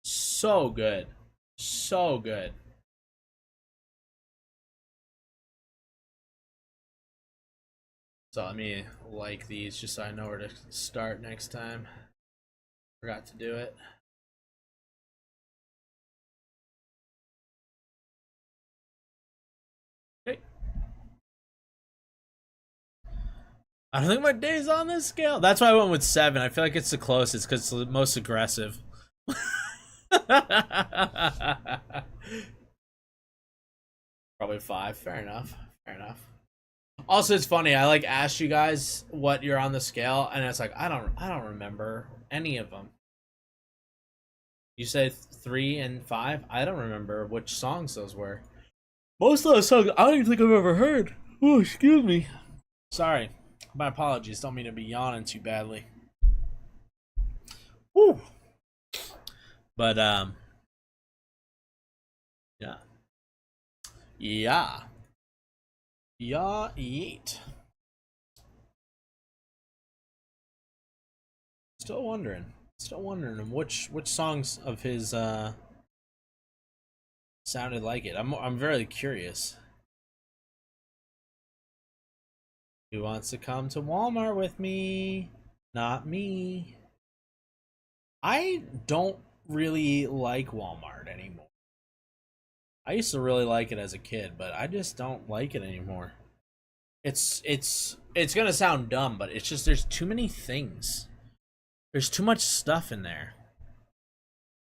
So good. So good. So let me like these just so I know where to start next time. Forgot to do it. Okay. I don't think my day's on this scale. That's why I went with 7. I feel like it's the closest because it's the most aggressive. Probably 5. Fair enough. Fair enough. Also, it's funny. I like asked you guys what you're on the scale, and it's like I don't remember any of them. You said 3 and 5. I don't remember which songs those were. Most of those songs I don't even think I've ever heard. Oh, excuse me. Sorry. My apologies. Don't mean to be yawning too badly. Woo. But yeah. Yeah. Yeah, yeet. Still wondering which songs of his sounded like it. I'm very curious. Who wants to come to Walmart with me? Not me. I don't really like Walmart anymore. I used to really like it as a kid, but I just don't like it anymore. It's gonna sound dumb, but it's just there's too many things. There's too much stuff in there.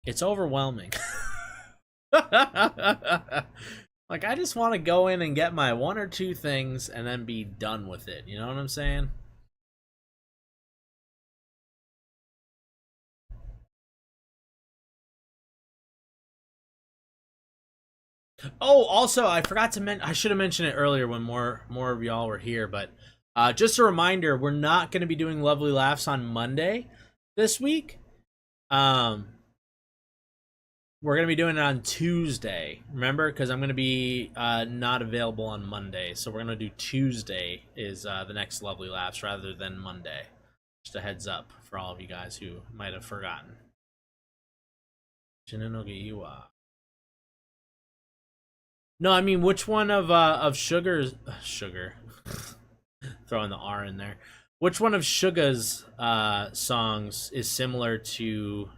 It's overwhelming. Like I just want to go in and get my 1 or 2 things and then be done with it. You know what I'm saying? Oh, also, I forgot to mention. I should have mentioned it earlier when more of y'all were here. But just a reminder, we're not going to be doing Lovely Laughs on Monday this week. We're going to be doing it on Tuesday. Remember, because I'm going to be not available on Monday, so we're going to do Tuesday is the next Lovely Laughs rather than Monday. Just a heads up for all of you guys who might have forgotten. No, I mean, which one of Sugar's Sugar throwing the R in there? Which one of Suga's songs is similar to?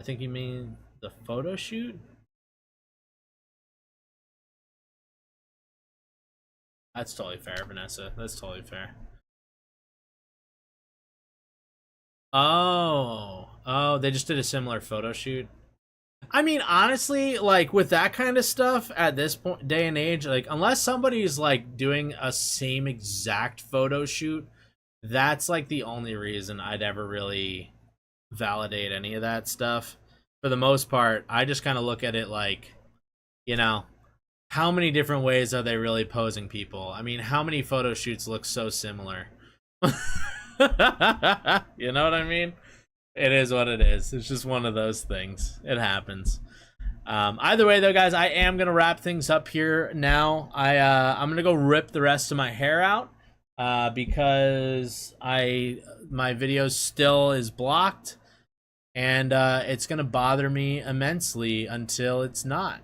I think you mean the photo shoot. That's totally fair, Vanessa. That's totally fair. Oh, they just did a similar photo shoot. I mean, honestly, like with that kind of stuff at this point, day and age, like unless somebody's like doing a same exact photo shoot, that's like the only reason I'd ever really validate any of that stuff. For the most part, I just kind of look at it like, you know, how many different ways are they really posing people? I mean, how many photo shoots look so similar? You know what I mean? It is what it is. It's just one of those things. It happens. Either way, though, guys, I am gonna wrap things up here now. I'm gonna go rip the rest of my hair out because my video still is blocked, and it's gonna bother me immensely until it's not.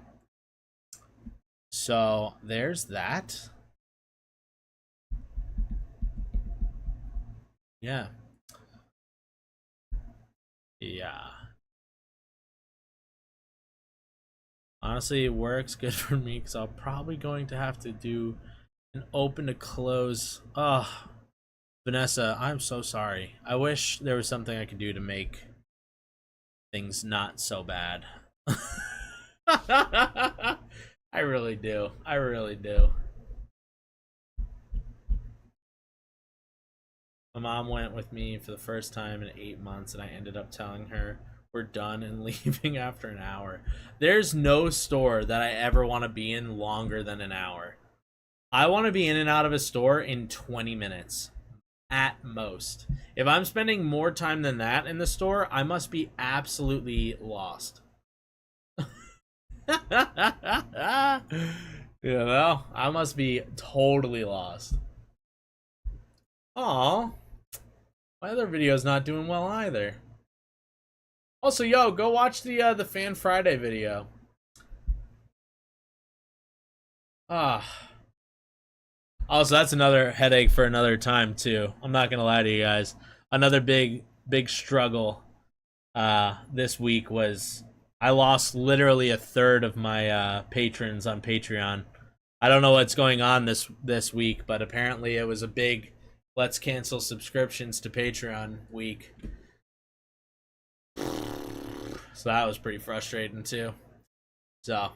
So there's that. Yeah. Honestly, it works good for me because I'm probably going to have to do an open to close. Vanessa, I'm so sorry. I wish there was something I could do to make things not so bad. I really do. I really do. My mom went with me for the first time in 8 months, and I ended up telling her we're done and leaving after an hour. There's no store that I ever want to be in longer than an hour. I want to be in and out of a store in 20 minutes at most. If I'm spending more time than that in the store, I must be absolutely lost. You know, I must be totally lost. Aw, my other video's not doing well either. Also, yo, go watch the Fan Friday video. Also, that's another headache for another time too. I'm not gonna lie to you guys. Another big struggle this week was I lost literally a third of my patrons on Patreon. I don't know what's going on this week, but apparently it was a big let's cancel subscriptions to Patreon week. So that was pretty frustrating too. So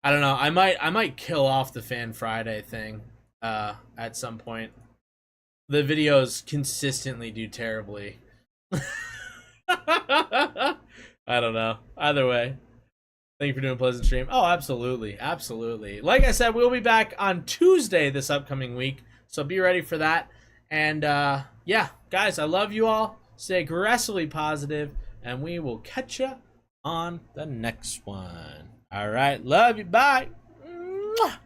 I don't know. I might kill off the Fan Friday thing at some point. The videos consistently do terribly. I don't know. Either way, thank you for doing a pleasant stream. Oh, absolutely, absolutely. Like I said, we'll be back on Tuesday this upcoming week, so be ready for that. And yeah, guys, I love you all. Stay aggressively positive, and we will catch you on the next one. All right, love you. Bye. Mwah.